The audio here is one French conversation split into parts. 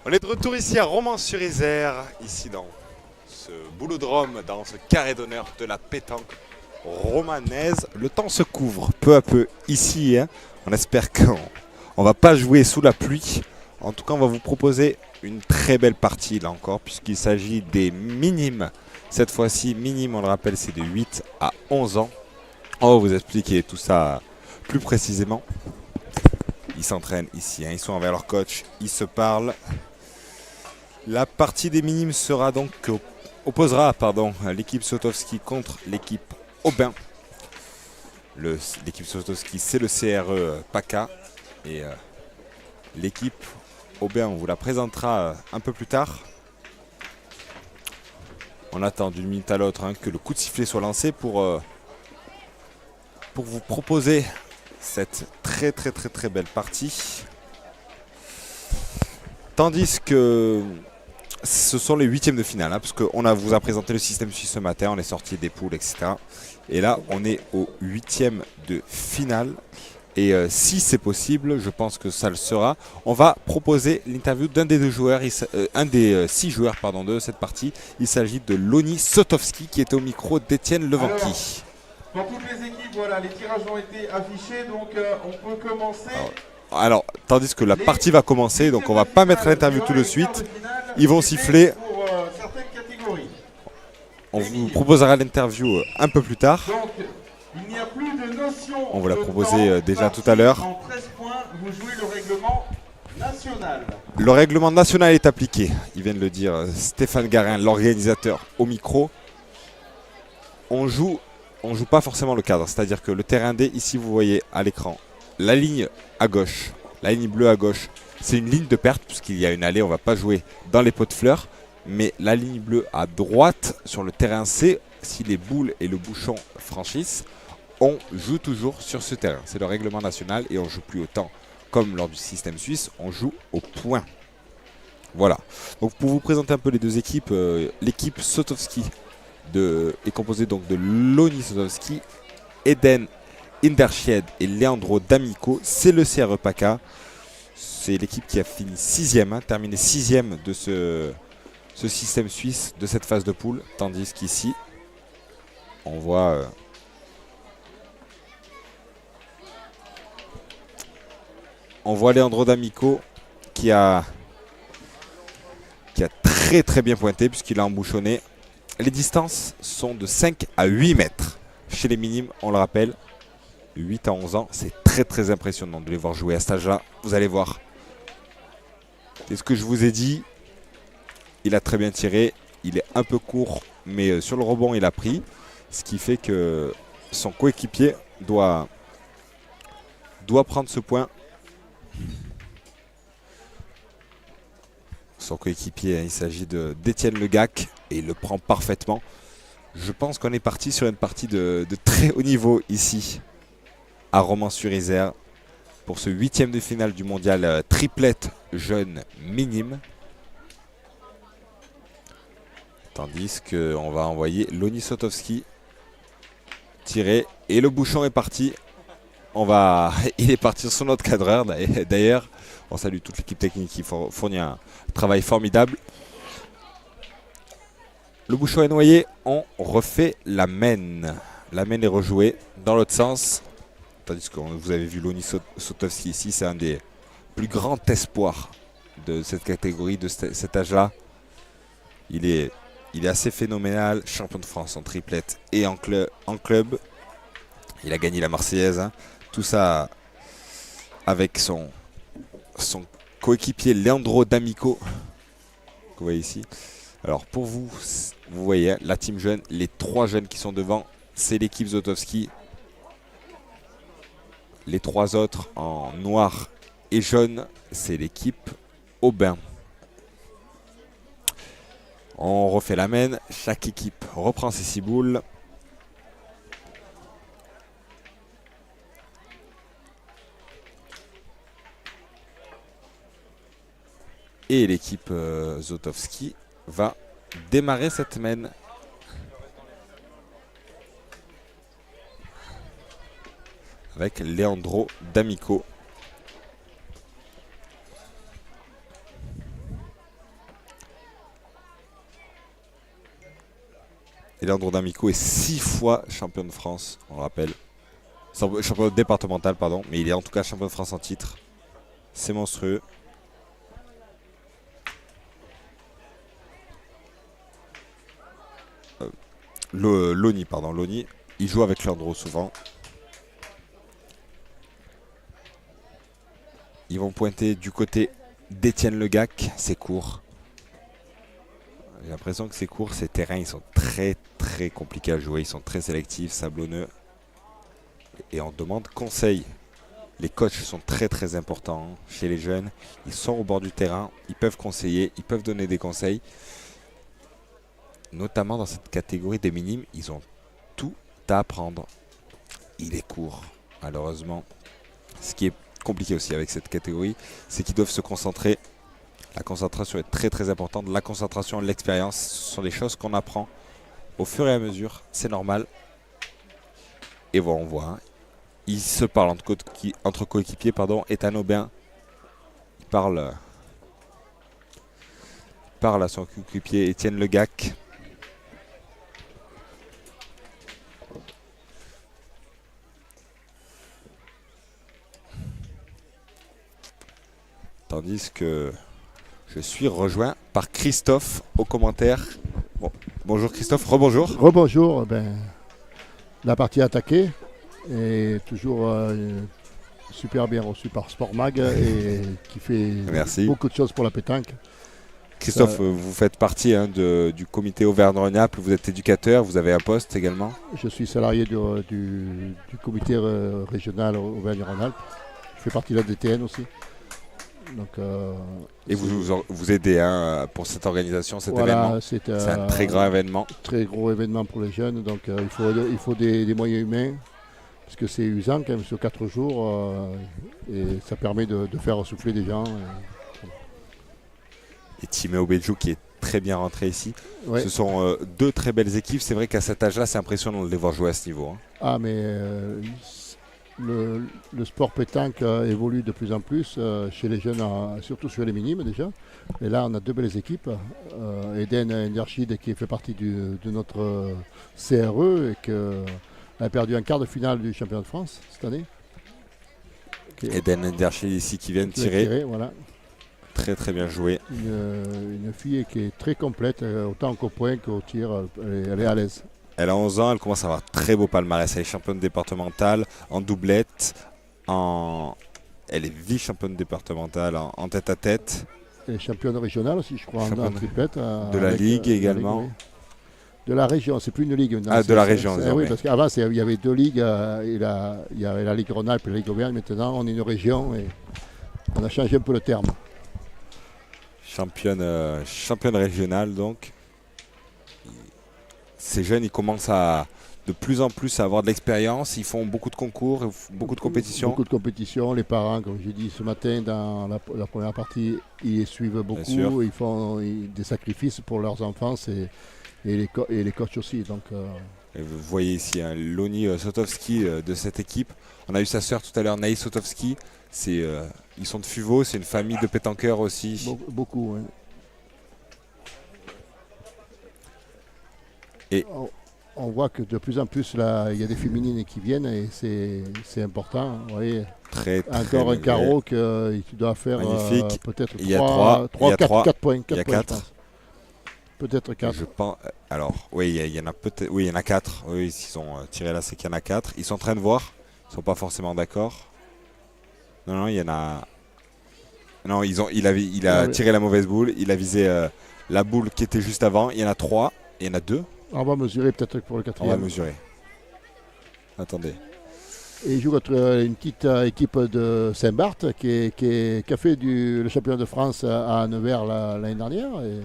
On est de retour ici à Romans-sur-Isère, ici dans ce boulodrome, dans ce carré d'honneur de la pétanque romanaise. Le temps se couvre peu à peu ici, hein. On espère qu'on ne va pas jouer sous la pluie. En tout cas, on va vous proposer une très belle partie là encore, puisqu'il s'agit des minimes. Cette fois-ci, minime, on le rappelle, c'est de 8 à 11 ans. On va vous expliquer tout ça plus précisément. Ils s'entraînent ici, hein. Ils sont avec leur coach, ils se parlent. La partie des minimes sera donc opposera l'équipe Sotowski contre l'équipe Aubin. L'équipe Sotowski, c'est le CRE PACA et l'équipe Aubin, on vous la présentera un peu plus tard. On attend d'une minute à l'autre que le coup de sifflet soit lancé pour vous proposer cette très belle partie. Tandis que ce sont les huitièmes de finale, parce qu'on vous a présenté le système suisse ce matin, on est sorti des poules, etc. Et là, on est au huitième de finale. Et si c'est possible, je pense que ça le sera, on va proposer l'interview d'un des deux joueurs, un des 6 joueurs de cette partie. Il s'agit de Loni Sotowski qui est au micro d'Étienne Levanqui. Pour toutes les équipes, voilà, les tirages ont été affichés, donc on peut commencer. Alors, tandis que la partie va commencer, donc on va pas mettre l'interview tout de suite. Ils vont siffler. On vous proposera l'interview un peu plus tard. Donc, il n'y a plus de notion. On vous l'a proposé déjà tout à l'heure. En 13 points, vous jouez le règlement national. Le règlement national est appliqué. Il vient de le dire Stéphane Garin, l'organisateur, au micro. On joue pas forcément le cadre. C'est-à-dire que le terrain D, ici vous voyez à l'écran, la ligne à gauche, la ligne bleue à gauche, c'est une ligne de perte puisqu'il y a une allée, on ne va pas jouer dans les pots de fleurs. Mais la ligne bleue à droite sur le terrain C, si les boules et le bouchon franchissent, on joue toujours sur ce terrain. C'est le règlement national et on ne joue plus autant comme lors du système suisse, on joue au point. Voilà. Donc pour vous présenter un peu les deux équipes, l'équipe Sotowski est composée donc de Loni Sotowski, Eden Indershed et Leandro D'Amico. C'est le CRE PACA. C'est l'équipe qui a fini 6ème, terminé 6ème de ce système suisse de cette phase de poule. Tandis qu'ici, on voit Leandro D'Amico qui a très bien pointé puisqu'il a embouchonné. Les distances sont de 5 à 8 mètres. Chez les minimes, on le rappelle, 8 à 11 ans, c'est très impressionnant de les voir jouer à cet âge-là. Vous allez voir. C'est ce que je vous ai dit. Il a très bien tiré. Il est un peu court, mais sur le rebond, il a pris. Ce qui fait que son coéquipier doit prendre ce point. Son coéquipier, il s'agit d'Étienne Legac et il le prend parfaitement. Je pense qu'on est parti sur une partie de très haut niveau ici à Romans-sur-Isère pour ce 8ème de finale du mondial triplette jeune minime. Tandis qu'on va envoyer Loni Sotowski tirer et le bouchon est parti. Il est parti sur notre cadreur d'ailleurs. On salue toute l'équipe technique qui fournit un travail formidable. Le bouchon est noyé, on refait la main. La main est rejouée dans l'autre sens. Tandis que vous avez vu Loni Sotowski ici, c'est un des plus grands espoirs de cette catégorie, de cet âge-là. Il est assez phénoménal, champion de France en triplette et en club. Il a gagné la Marseillaise, hein. Tout ça avec son coéquipier Leandro D'Amico, que vous voyez ici. Alors pour vous voyez la team jeune, les 3 jeunes qui sont devant, c'est l'équipe Sotowski. Les 3 autres en noir et jaune, c'est l'équipe Aubin. On refait la main, chaque équipe reprend ses 6 boules. Et l'équipe Sotowski va démarrer cette main. Avec Leandro D'Amico. Et Leandro D'Amico est 6 fois champion de France, on le rappelle. Champion départemental, pardon. Mais il est en tout cas champion de France en titre. C'est monstrueux. Loni, il joue avec Leandro souvent. Ils vont pointer du côté d'Étienne Legac, c'est court. J'ai l'impression que c'est court, ces terrains ils sont très très compliqués à jouer, ils sont très sélectifs, sablonneux. Et on demande conseil. Les coachs sont très très importants chez les jeunes. Ils sont au bord du terrain, ils peuvent conseiller, ils peuvent donner des conseils. Notamment dans cette catégorie des minimes, ils ont tout à apprendre. Il est court, malheureusement. Ce qui est compliqué aussi avec cette catégorie, c'est qu'ils doivent se concentrer. La concentration est très très importante. La concentration, l'expérience, ce sont des choses qu'on apprend au fur et à mesure. C'est normal. Et voilà, on voit. Hein. Ils se parlent entre coéquipiers. Ethan Aubin, il parle à son coéquipier Étienne Legac. Tandis que je suis rejoint par Christophe aux commentaires. Bon, bonjour Christophe, rebonjour. Rebonjour, la partie attaquée est toujours super bien reçue par Sport Mag et qui fait beaucoup de choses pour la pétanque. Christophe, vous faites partie du comité Auvergne-Rhône-Alpes, vous êtes éducateur, vous avez un poste également. Je suis salarié du comité régional Auvergne-Rhône-Alpes. Je fais partie de la DTN aussi. Donc, et vous aidez pour cette organisation, cet événement. C'est un très grand événement. Très gros événement pour les jeunes, donc il faut des moyens humains, parce que c'est usant quand même sur 4 jours, et ça permet de faire souffler des gens. Et Timéo Bédjou qui est très bien rentré ici. Ouais. Ce sont 2 très belles équipes. C'est vrai qu'à cet âge-là, c'est impressionnant de les voir jouer à ce niveau. Hein. Ah, mais le sport pétanque évolue de plus en plus chez les jeunes, surtout sur les minimes déjà. Et là, on a 2 belles équipes. Eden Nderchid qui fait partie de notre CRE et qui a perdu un quart de finale du championnat de France cette année. Eden Nderchid ici qui vient de tirer. Voilà. Très très bien joué. Une fille qui est très complète, autant qu'au point qu'au tir, elle est à l'aise. Elle a 11 ans, elle commence à avoir très beau palmarès. Elle est championne départementale en doublette. Elle est vice-championne départementale en tête-à-tête. Elle est championne régionale aussi, je crois, en triplette. De la Ligue également. La Ligue, oui. De la région, c'est plus une ligue. Non, de la région. Oui, parce qu'avant, il y avait 2 ligues. Il y avait la Ligue Rhône-Alpes et la Ligue Auvergne. Maintenant, on est une région et on a changé un peu le terme. Championne régionale, donc. Ces jeunes, ils commencent de plus en plus à avoir de l'expérience. Ils font beaucoup de concours, beaucoup de compétitions. Beaucoup de compétitions. Les parents, comme j'ai dit ce matin dans la première partie, ils suivent beaucoup. Ils font des sacrifices pour leurs enfants et les coachs aussi. Donc, et vous voyez ici Loni Sotowski de cette équipe. On a eu sa sœur tout à l'heure, Naïs Sotowski. Ils sont de Fuveau, c'est une famille de pétanqueurs aussi. Beaucoup, oui. Et on voit que de plus en plus, là, il y a des féminines qui viennent et c'est important. Vous voyez, encore un carreau que tu dois faire peut-être 4 points. Il y a 4. Peut-être 4. Je pense. Alors, oui, il y en a peut-être. Oui, il y en a 4. Oui, s'ils ont tiré là, c'est qu'il y en a 4. Ils sont en train de voir. Ils ne sont pas forcément d'accord. Non, il y en a. Non, il a tiré la mauvaise boule. Il a visé la boule qui était juste avant. Il y en a 3. Il y en a 2. On va mesurer peut-être pour le 4e. On va mesurer. Attendez. Et il joue contre une petite équipe de Saint-Barth qui a fait le championnat de France à Nevers l'année dernière. Et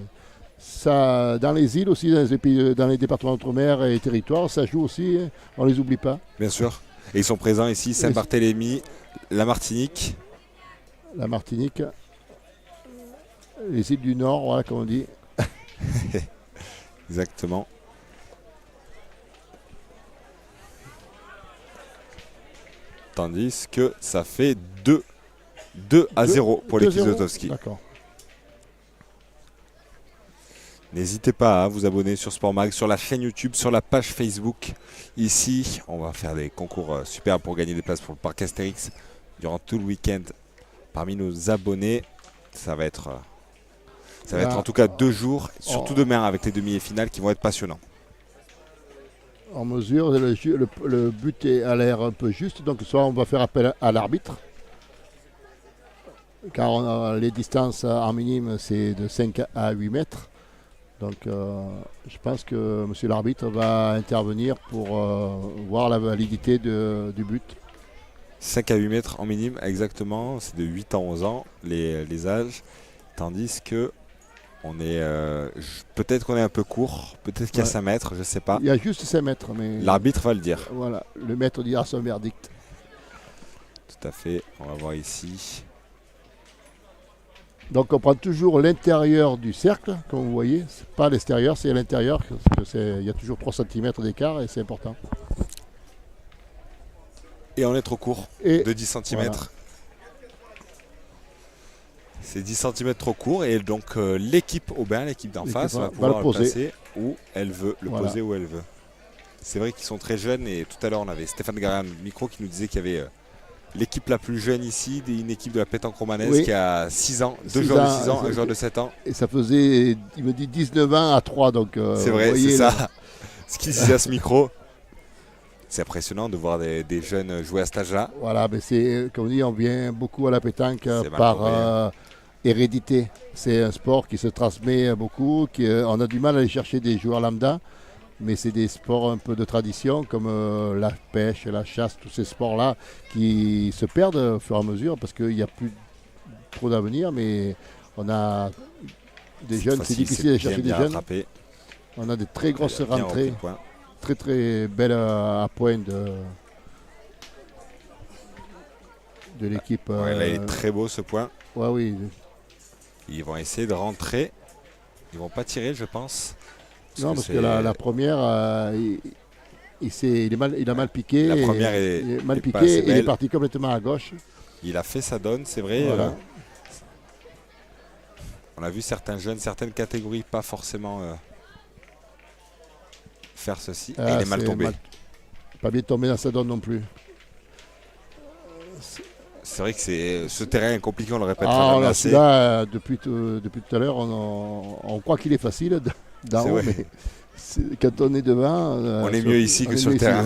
ça, dans les îles aussi, dans les départements d'outre-mer et territoires, ça joue aussi. On ne les oublie pas. Bien sûr. Et ils sont présents ici, Saint-Barthélemy, la Martinique. La Martinique. Les îles du Nord, voilà comme on dit. Exactement. Tandis que ça fait 2-0 pour l'équipe Sotowski. D'accord. N'hésitez pas à vous abonner sur Sport Mag, sur la chaîne YouTube, sur la page Facebook. Ici, on va faire des concours super pour gagner des places pour le parc Astérix durant tout le week-end. Parmi nos abonnés, ça va être en tout cas 2 jours, surtout demain avec les demi et finales qui vont être passionnants. En mesure, le but a l'air un peu juste, donc soit on va faire appel à l'arbitre, car les distances en minime c'est de 5 à 8 mètres. Donc je pense que monsieur l'arbitre va intervenir pour voir la validité du but. 5 à 8 mètres en minime, exactement. C'est de 8 à 11 ans, les âges. Tandis que peut-être qu'on est un peu court, peut-être qu'il y a 5 mètres, je ne sais pas. Il y a juste 5 mètres. Mais l'arbitre va le dire. Voilà, le maître dira son verdict. Tout à fait, on va voir ici. Donc on prend toujours l'intérieur du cercle, comme vous voyez. C'est pas l'extérieur, c'est l'intérieur. Il y a toujours 3 cm d'écart et c'est important. Et on est trop court, de 10 cm. Voilà. C'est 10 cm trop court et donc l'équipe Aubin, l'équipe d'en face, va pouvoir le placer où elle veut, poser où elle veut. C'est vrai qu'ils sont très jeunes et tout à l'heure on avait Stéphane Garin micro qui nous disait qu'il y avait l'équipe la plus jeune ici, une équipe de la pétanque romanaise qui a 6 ans, 2 joueurs de 6 ans, un joueur de 7 ans. Et ça faisait, il me dit 19 ans à 3, donc... c'est vrai, c'est ça. Ce qu'il disait à ce micro. C'est impressionnant de voir des jeunes jouer à cet âge-là. Voilà, mais c'est, comme on dit, on vient beaucoup à la pétanque par hérédité. C'est un sport qui se transmet beaucoup, on a du mal à aller chercher des joueurs lambda, mais c'est des sports un peu de tradition, comme la pêche, la chasse, tous ces sports-là qui se perdent au fur et à mesure, parce qu'il n'y a plus trop d'avenir, mais on a des jeunes, c'est difficile d'aller chercher des jeunes. On a des très grosses rentrées. Très très belle à point de l'équipe. Là, il est très beau ce point. Ouais, oui. Ils vont essayer de rentrer. Ils vont pas tirer, je pense. Non, parce que la première, il a mal piqué. La première est mal piqué et il est parti complètement à gauche. Il a fait sa donne, c'est vrai. Voilà. On a vu certains jeunes, certaines catégories, pas forcément... faire ceci. Et il est mal tombé. Pas bien tombé dans sa donne non plus. C'est vrai que ce terrain est compliqué, on le répète. Là, depuis tout à l'heure, on croit qu'il est facile d'en haut, mais quand on est devant... on est mieux ici que sur le terrain.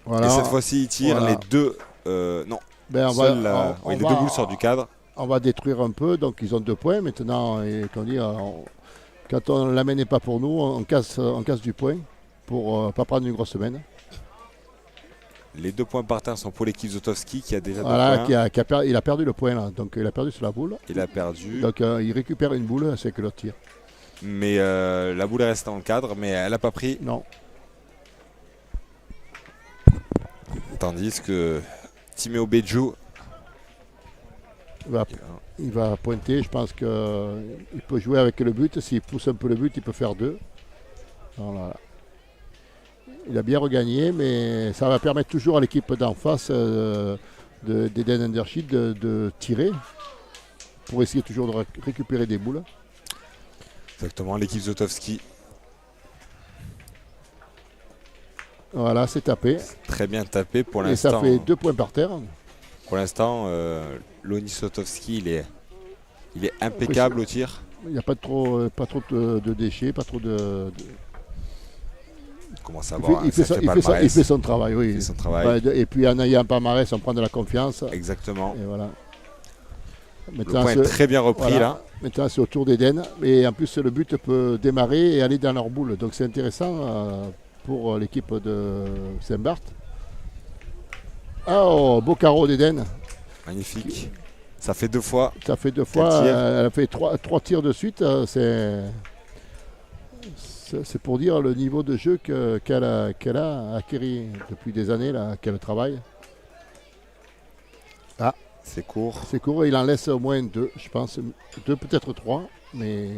Voilà. Et cette fois-ci, il tire les deux... non. Les 2 boules sortent du cadre. On va détruire un peu, donc ils ont 2 points maintenant. Et quand on ne l'amène pas pour nous, on casse du point pour ne pas prendre une grosse semaine. Les 2 points par terre sont pour l'équipe Zotowski qui a déjà 2 points. Il a perdu le point là, donc il a perdu sur la boule. Il a perdu. Donc il récupère une boule, c'est que l'autre tire. Mais la boule est restée dans le cadre, mais elle n'a pas pris. Non. Tandis que Timéo Bédjou il va pointer, je pense qu'il peut jouer avec le but. S'il pousse un peu le but, il peut faire 2. Voilà. Il a bien regagné, mais ça va permettre toujours à l'équipe d'en face d'Eden Underschied de tirer pour essayer toujours de récupérer des boules. Exactement, l'équipe Zotowski. Voilà, c'est tapé. Très bien tapé pour l'instant. Et ça fait 2 points par terre. Pour l'instant, Loni Zotowski, il est impeccable au tir. Il n'y a pas trop de déchets, pas trop de... Commence à avoir il fait son travail, oui. Il fait son travail. Et puis en ayant un palmarès, on prend de la confiance. Exactement. Et voilà. Maintenant, le point est très bien repris là. Maintenant c'est au tour d'Eden. Et en plus le but peut démarrer et aller dans leur boule. Donc c'est intéressant pour l'équipe de Saint-Barth. Oh, beau carreau d'Eden. Magnifique. Ça fait 2 fois. Ça fait 2 fois. Elle a fait 3 tirs de suite. C'est pour dire le niveau de jeu qu'elle a acquis depuis des années, qu'elle travaille. Ah, c'est court. C'est court, il en laisse au moins 2, je pense. 2, peut-être 3. Mais...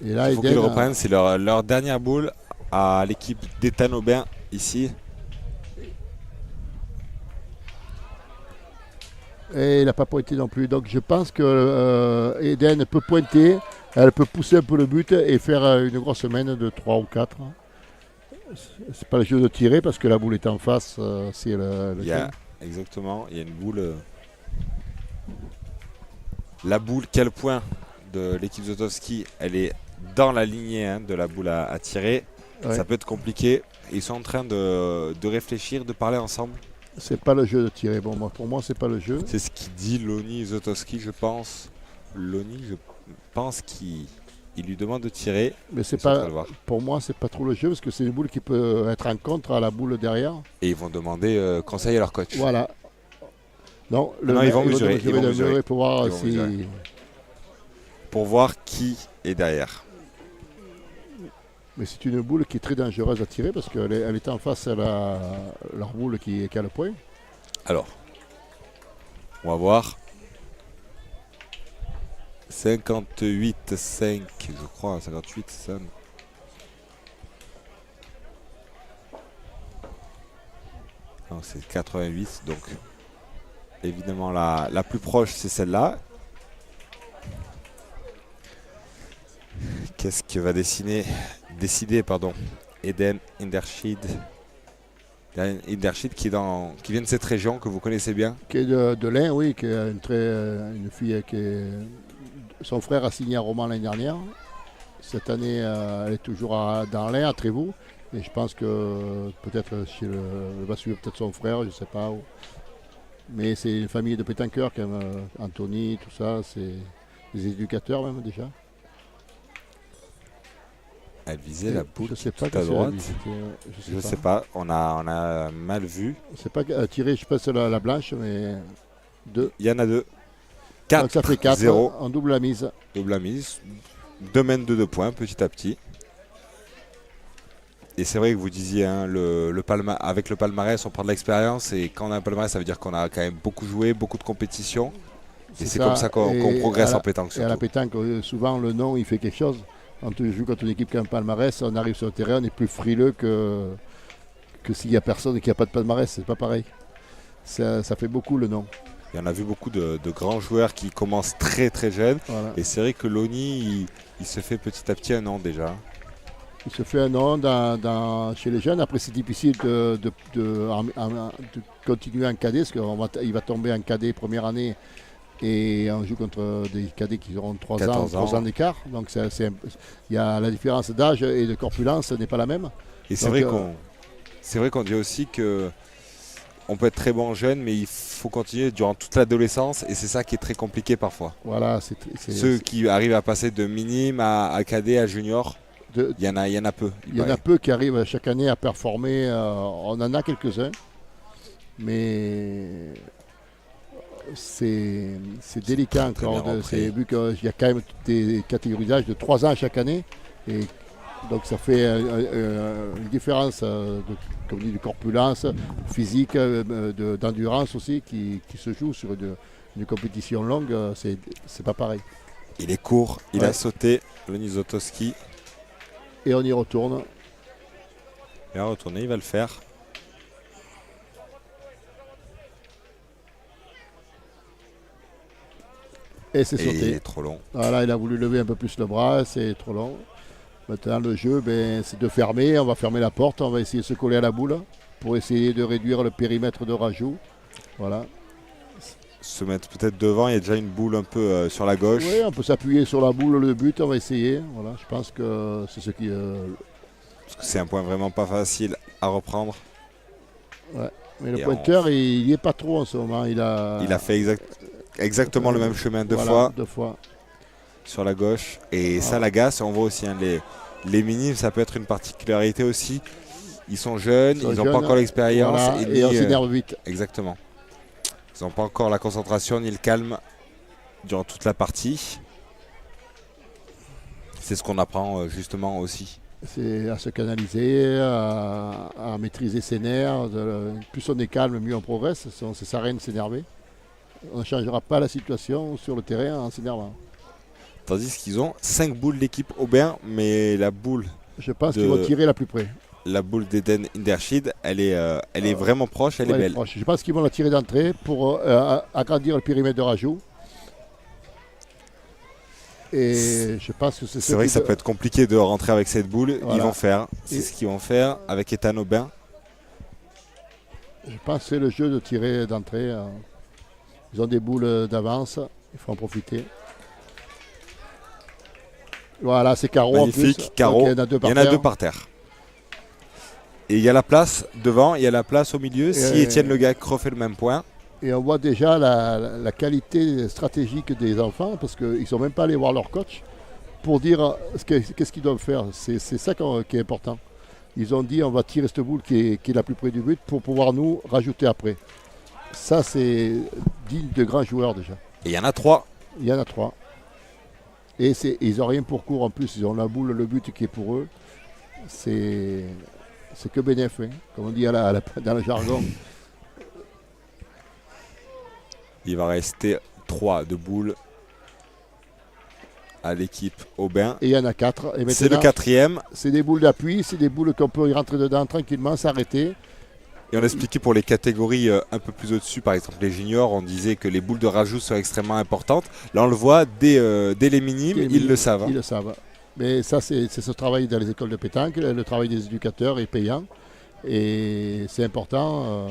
Et là, il faut qu'ils reprennent. C'est leur dernière boule à l'équipe d'Ethan Aubin ici. Et il n'a pas pointé non plus. Donc je pense que Eden peut pointer, elle peut pousser un peu le but et faire une grosse semaine de 3 ou 4. C'est pas le jeu de tirer parce que la boule est en face. C'est le Il y a, exactement, il y a une boule. La boule, quel point de l'équipe Zotowski, elle est dans la lignée de la boule à tirer. Ouais. Ça peut être compliqué. Ils sont en train de réfléchir, de parler ensemble. C'est pas le jeu de tirer. Bon, pour moi, c'est pas le jeu. C'est ce qu'il dit Lonnie Zotowski, je pense. Lonnie, je pense qu'il lui demande de tirer. Mais c'est Ils sont en train pas, de voir. pour moi, c'est pas trop le jeu parce que c'est une boule qui peut être en contre à la boule derrière. Et ils vont demander conseil à leur coach. Voilà. Non, Non, ils vont mesurer, ils vont le mesurer. pour voir Ils vont si. mesurer. Pour voir qui est derrière. Mais c'est une boule qui est très dangereuse à tirer parce qu'elle est en face à leur boule qui a le point. Alors, on va voir. 58-5, je crois, 58, c'est ça. Non, c'est 88, donc évidemment la plus proche, c'est celle-là. Qu'est-ce que va décider Eden Indershid. Indershid qui vient de cette région que vous connaissez bien. Qui est de l'Ain, oui, qui est une fille qui est. Son frère a signé un roman l'année dernière. Cette année, elle est toujours dans l'Ain, à Trévoux. Et je pense que peut-être elle va suivre peut-être son frère, je ne sais pas. Mais c'est une famille de pétanqueurs, quand même. Anthony, tout ça, c'est des éducateurs même déjà. Elle visait la boule je sais pas tout à droite. Je sais pas, on a mal vu. C'est pas tiré, je pense la blanche, mais 2. Il y en a 2. 4, donc ça fait 4, 0. On double la mise. Double la mise. 2 mènes de 2 points petit à petit. Et c'est vrai que vous disiez, avec le palmarès, on prend de l'expérience. Et quand on a un palmarès, ça veut dire qu'on a quand même beaucoup joué, beaucoup de compétitions. Et c'est comme ça qu'on progresse en pétanque. Et à la pétanque, souvent le nom, il fait quelque chose. Quand on joue contre une équipe qui a un palmarès, on arrive sur le terrain, on est plus frileux que s'il n'y a personne et qu'il n'y a pas de palmarès. C'est pas pareil. Ça fait beaucoup le nom. Et on a vu beaucoup de grands joueurs qui commencent très très jeunes. Voilà. Et c'est vrai que Lonnie, il se fait petit à petit un nom déjà. Il se fait un nom chez les jeunes. Après, c'est difficile de continuer en cadet parce qu'il va tomber en cadet première année. Et on joue contre des cadets qui auront 3 ans d'écart. Donc il y a la différence d'âge et de corpulence n'est pas la même. Et c'est vrai qu'on dit aussi que on peut être très bon jeune, mais il faut continuer durant toute l'adolescence. Et c'est ça qui est très compliqué parfois. Voilà, Ceux qui arrivent à passer de minime à cadet à junior, il y en a peu. Il y en a peu qui arrivent chaque année à performer. On en a quelques-uns. Mais c'est délicat encore. Vu qu'il y a quand même des catégories d'âge de 3 ans chaque année. Et donc ça fait une différence comme dit, de corpulence physique, d'endurance aussi qui se joue sur une compétition longue. C'est pas pareil. Il est court, il a sauté, Lonnie Zotowski. Et on y retourne. Il va retourner, il va le faire. Et c'est sauté. Il est trop long. Voilà, il a voulu lever un peu plus le bras, c'est trop long. Maintenant, le jeu, c'est de fermer. On va fermer la porte, on va essayer de se coller à la boule pour essayer de réduire le périmètre de rajout. Voilà. Se mettre peut-être devant, il y a déjà une boule un peu sur la gauche. Oui, on peut s'appuyer sur la boule, le but, on va essayer. Voilà, je pense que c'est ce qui. Parce que c'est un point vraiment pas facile à reprendre. Ouais. Mais le pointeur, il n'y est pas trop en ce moment. Il a fait exactement le même chemin deux fois. Sur la gauche. Et ça l'agace. On voit aussi les minimes, ça peut être une particularité aussi. Ils sont jeunes, ils n'ont pas encore l'expérience. Voilà, et on s'énerve vite. Exactement. Ils n'ont pas encore la concentration ni le calme durant toute la partie. C'est ce qu'on apprend justement aussi. C'est à se canaliser, à maîtriser ses nerfs. Plus on est calme, mieux on progresse. Ça sert à rien de s'énerver. On ne changera pas la situation sur le terrain en s'énervant. Tandis qu'ils ont 5 boules d'équipe Aubin, mais la boule. Je pense qu'ils vont tirer la plus près. la boule d'Eden Indershid, elle est vraiment proche, elle est Ouais, belle. proche. Je pense qu'ils vont la tirer d'entrée pour agrandir le périmètre de rajout. Et je pense que C'est vrai que ça peut être compliqué de rentrer avec cette boule. Voilà. Ils vont faire. C'est Et- ce qu'ils vont faire avec Ethan Aubin. Je pense que c'est le jeu de tirer d'entrée. Ils ont des boules d'avance, il faut en profiter. Voilà, c'est carreau en plus. Magnifique, carreau. Donc, il y en a deux Il par y en a terre. deux par terre. Et il y a la place devant, il y a la place au milieu. Si Étienne Le Gac refait le même point, Et on voit déjà la qualité stratégique des enfants parce qu'ils ne sont même pas allés voir leur coach pour dire qu'est-ce qu'ils doivent faire. C'est ça qui est important. Ils ont dit on va tirer cette boule qui est la plus près du but pour pouvoir nous rajouter après. Ça, c'est digne de grands joueurs déjà. et il y en a 3. Il y en a 3. Et ils n'ont rien pour court en plus. Ils ont la boule, le but qui est pour eux. C'est que bénéf, hein, comme on dit dans le jargon. Il va rester 3 de boules à l'équipe Aubin. Et il y en a 4. Et C'est le maintenant, 4e. c'est des boules d'appui, c'est des boules qu'on peut y rentrer dedans tranquillement, s'arrêter. Et on expliquait pour les catégories un peu plus au-dessus, par exemple les juniors, on disait que les boules de rajout sont extrêmement importantes. Là, on le voit dès les minimes, ils le savent. Ils le savent. Mais ça, c'est ce travail dans les écoles de pétanque. Le travail des éducateurs est payant. Et c'est important.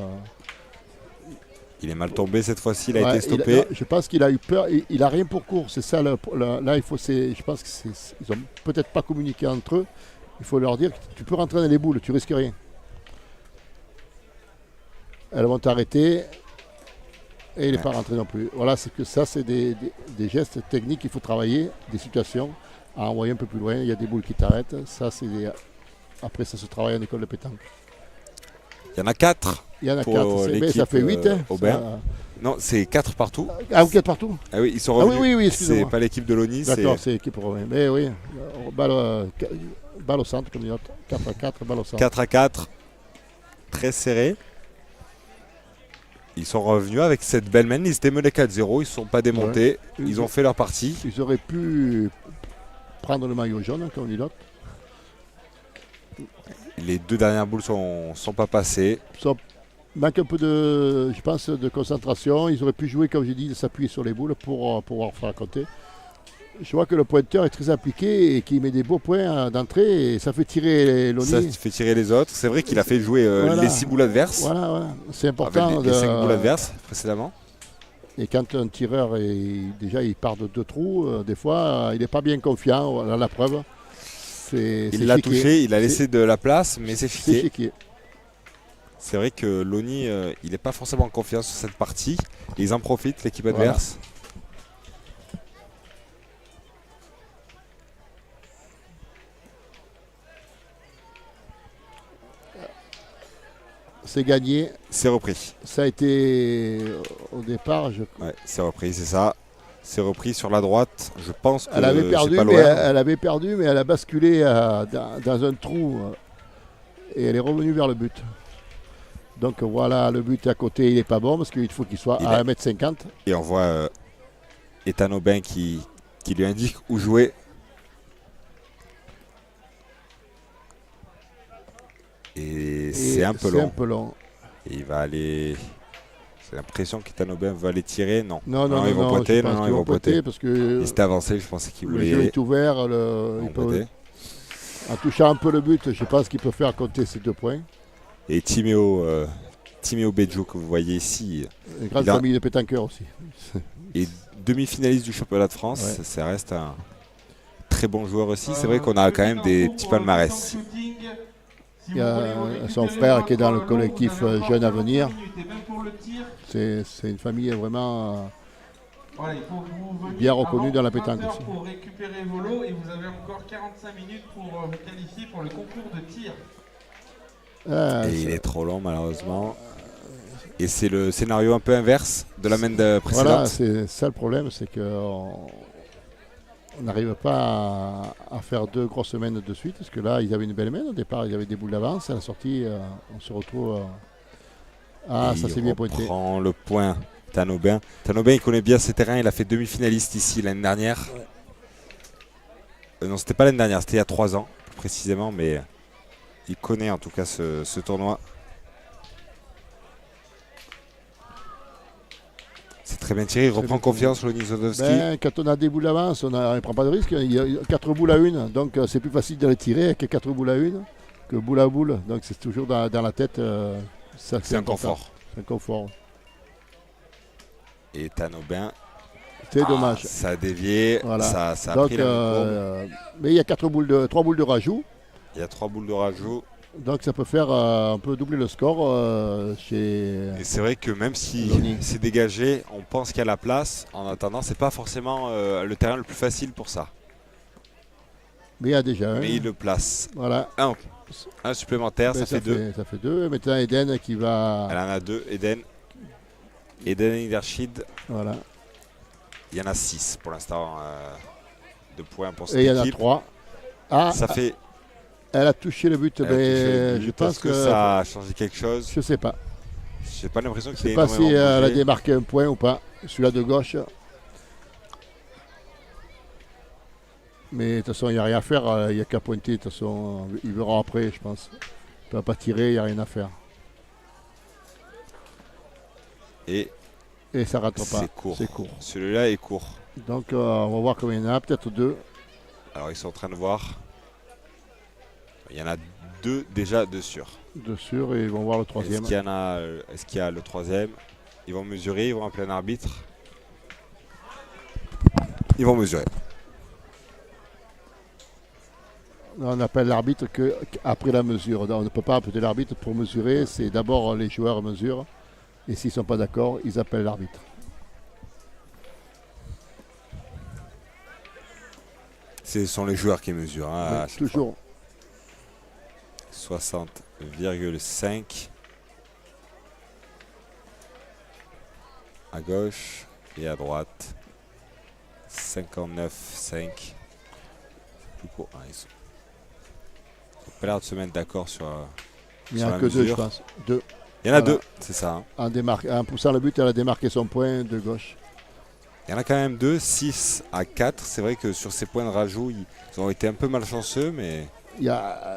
Il est mal tombé cette fois-ci, il a Ouais, été stoppé. je pense qu'il a eu peur. Il n'a rien pour court. C'est ça. Là, il faut. Je pense qu'ils n'ont peut-être pas communiqué entre eux. Il faut leur dire que tu peux rentrer dans les boules, tu risques rien. Elles vont t'arrêter. Et il n'est pas rentré non plus. Voilà, c'est que ça, c'est des gestes techniques qu'il faut travailler, des situations à envoyer un peu plus loin. Il y a des boules qui t'arrêtent. Ça, après, ça se travaille en école de pétanque. Il y en a 4. Il y en a Pour 4. l'équipe, Ça fait 8. Aubin. Non, c'est 4 partout. Ah, vous 4 partout. Ah oui, ils sont Ah revenus. oui, excusez-moi. C'est pas l'équipe de l'ONI. D'accord, c'est l'équipe pour mais oui. Balle au centre, comme dit l'autre. 4-4, balle au centre. 4-4. Très serré. Ils sont revenus avec cette belle main. Ils étaient menés 4-0. Ils ne sont pas démontés. Ouais. Ils ont fait leur partie. Ils auraient pu prendre le maillot jaune, comme dit l'autre. Les 2 dernières boules sont pas passées. Manque un peu je pense, de concentration. Ils auraient pu jouer, comme j'ai dit, de s'appuyer sur les boules pour pouvoir faire compter. Je vois que le pointeur est très appliqué et qu'il met des beaux points d'entrée et ça fait tirer l'ONI. Ça fait tirer les autres. C'est vrai qu'il a fait jouer Voilà. les 6 boules adverses. Voilà. C'est important. Les 5 boules adverses précédemment. Et quand un tireur, déjà, il part de 2 trous, des fois, il n'est pas bien confiant. Voilà la preuve. Il l'a touché, il a laissé de la place, mais c'est C'est chiqué. chiqué. C'est vrai que l'ONI, il n'est pas forcément en confiance sur cette partie. Ils en profitent, l'équipe adverse. C'est gagné. C'est repris. Ça a été au départ. Ouais, c'est repris, c'est ça. C'est repris sur la droite. Je pense que Elle avait perdu, c'est pas mais l'OM. elle a basculé dans un trou et elle est revenue vers le but. Donc voilà, le but à côté, il n'est pas bon parce qu'il faut qu'il soit à 1m50. Et on voit Ethan Aubin qui lui indique où jouer. Et c'est un peu long. Et il va aller. J'ai l'impression qu'Ethan Aubin va aller tirer. Non, ils vont pointer. Non, ils vont pointer. Parce que il s'était avancé, je pensais qu'il le voulait. jeu est ouvert. En touchant un peu le but, je pense qu'il peut faire compter ces 2 points. Et Timéo Bedjo que vous voyez ici. Une grande famille de pétanqueurs aussi. Et demi-finaliste du championnat de France. Ouais. Ça reste un très bon joueur aussi. C'est vrai qu'on a quand même des petits palmarès. Il y a son frère qui est dans le collectif Jeunes Avenir. C'est une famille vraiment bien reconnue dans la pétanque aussi. Pour récupérer vos lots et vous avez encore 45 minutes pour vous qualifier pour le concours de tir. Et il est trop long malheureusement. Et c'est le scénario un peu inverse de la main précédente. Voilà, c'est ça le problème, c'est qu'on n'arrive pas à faire 2 grosses semaines de suite, parce que là, ils avaient une belle main au départ, ils avaient des boules d'avance, à la sortie, on se retrouve... ça s'est bien pointé. Il prend le point, Tanobin. Tanobin, il connaît bien ses terrains, il a fait demi-finaliste ici l'année dernière. Ouais. Non, c'était pas l'année dernière, c'était il y a 3 ans, plus précisément, mais il connaît en tout cas ce tournoi. C'est très bien tiré, il reprend confiance, le Nizodowski. Ben, quand on a des boules d'avance, on ne prend pas de risque. Il y a 4 boules à 1, donc c'est plus facile de les tirer avec 4 boules à 1 que boule à boule. Donc c'est toujours dans la tête. C'est un confort. C'est un confort. Et Tanobin, C'est dommage. ça a dévié, Voilà. ça a Donc, pris la même courbe. mais il y a 3 boules de rajout. Il y a 3 boules de rajout. Donc ça peut faire, on peut doubler le score chez... Et c'est vrai que même si Lonny. c'est dégagé, on pense qu'il y a la place. En attendant, c'est pas forcément le terrain le plus facile pour ça. Mais il y a déjà un. Mais il le place. Voilà. Un supplémentaire, Ben, ça fait 2. Ça fait 2. Maintenant Eden qui va... Elle en a 2, Eden. Eden Indershid, Voilà. il y en a 6 pour l'instant de points pour Et cette il y en a équipe. 3. Ah, Ça fait. elle a touché le but, Elle a touché mais le but. je pense Est-ce que ça a changé quelque chose. Je sais pas. J'ai pas l'impression Je qu'il sais ait pas si énormément elle a bougé. démarqué un point ou pas. Celui-là de gauche. Mais de toute façon, il n'y a rien à faire. Il n'y a qu'à pointer. De toute façon, il verra après, je pense. Il ne peut pas tirer, il n'y a rien à faire. Et Et ça ne rate pas. c'est court. C'est court. Celui-là est court. Donc, on va voir combien il y en a. Peut-être 2. Alors ils sont en train de voir. Il y en a 2 déjà de sûr. 2 sûrs et ils vont voir le troisième. Est-ce qu'il y a le troisième? Ils vont mesurer, ils vont appeler un arbitre. Ils vont mesurer. On appelle l'arbitre qu'après la mesure. On ne peut pas appeler l'arbitre pour mesurer. C'est d'abord les joueurs mesurent. Et s'ils ne sont pas d'accord, ils appellent l'arbitre. Ce sont les joueurs qui mesurent. Hein, Oui, toujours. 60,5 à gauche et à droite. 59,5. Plus court. Ils sont pas l'air de se mettre d'accord sur. Il n'y sur en a la que 2, je mesure. pense. 2. Il y en a Voilà. 2, c'est ça. Hein. En poussant le but, elle a démarqué son point de gauche. Il y en a quand même 2, 6 à 4. C'est vrai que sur ces points de rajout, ils ont été un peu malchanceux, mais.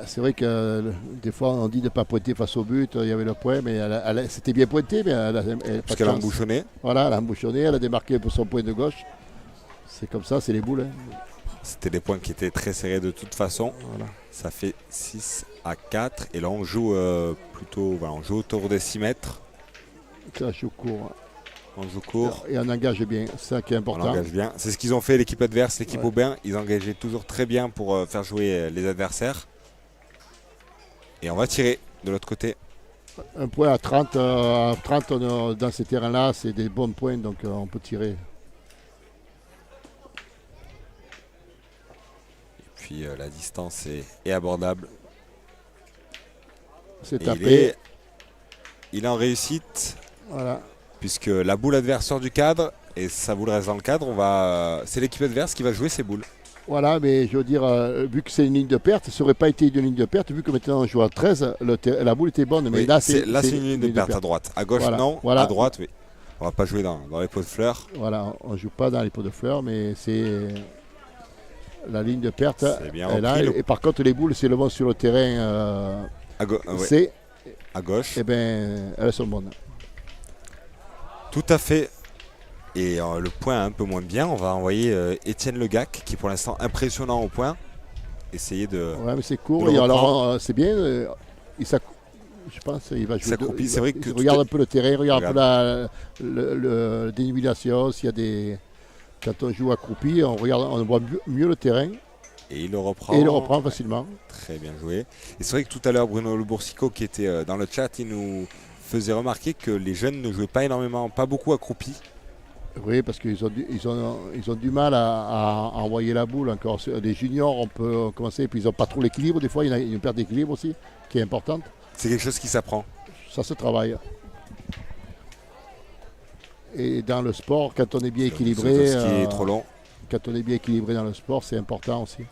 C'est vrai que des fois on dit de ne pas pointer face au but, il y avait le point, mais c'était bien pointé, mais elle a pas Parce de qu'elle a chance. embouchonné. Voilà, elle a embouchonné, elle a démarqué pour son point de gauche. C'est comme ça, c'est les boules. Hein. C'était des points qui étaient très serrés de toute façon. Voilà. Ça fait 6 à 4. Et là, on joue plutôt. Voilà, on joue autour des 6 mètres. Ça joue court. On joue court. Et on engage bien, c'est ça qui est On important. engage bien. C'est ce qu'ils ont fait, l'équipe adverse, l'équipe Ouais. Aubin. Ils engageaient toujours très bien pour faire jouer les adversaires. Et on va tirer de l'autre côté. Un point à 30, dans ces terrains-là, c'est des bons points, donc on peut tirer. Et puis la distance est abordable. C'est Et tapé. il est en réussite. Voilà. Puisque la boule adverse sort du cadre. Et sa boule reste dans le cadre. C'est l'équipe adverse qui va jouer ses boules. Voilà, mais je veux dire, vu que c'est une ligne de perte, ça n'aurait pas été une ligne de perte, vu que maintenant on joue à 13, la boule était bonne, mais Oui, là c'est une ligne de perte à droite. À gauche, Voilà, non. voilà. À droite, oui. On va pas jouer dans les pots de fleurs. Voilà, on ne joue pas dans les pots de fleurs, mais c'est la ligne de perte. C'est bien est là, repris, et par contre, les boules, si elles vont sur le terrain Ouais, C, à gauche. eh ben, elles sont bonnes. Tout à fait. Et le point un peu moins bien, on va envoyer Étienne Legac, qui est pour l'instant impressionnant au point. Essayer de. Ouais, mais c'est court, de le et alors reprendre. c'est bien. Je pense qu'il va jouer. s'accroupit, c'est vrai que il tout regarde est- un peu le terrain, regarde un peu la dénivellation, s'il y a des. Quand on joue accroupi, on voit mieux le terrain Et il le reprend. et il le reprend facilement. Très bien joué. Et c'est vrai que tout à l'heure, Bruno Le Boursicot, qui était dans le chat, il nous faisait remarquer que les jeunes ne jouaient pas énormément, pas beaucoup accroupis. Oui, parce qu'ils ont du mal à envoyer la boule encore. Les juniors, on peut commencer, puis ils n'ont pas trop l'équilibre. Des fois, il y a une perte d'équilibre aussi, qui est importante. C'est quelque chose qui s'apprend. Ça se travaille. Et dans le sport, quand on est bien équilibré, Ce qui est trop long. quand on est bien équilibré dans le sport, c'est important aussi.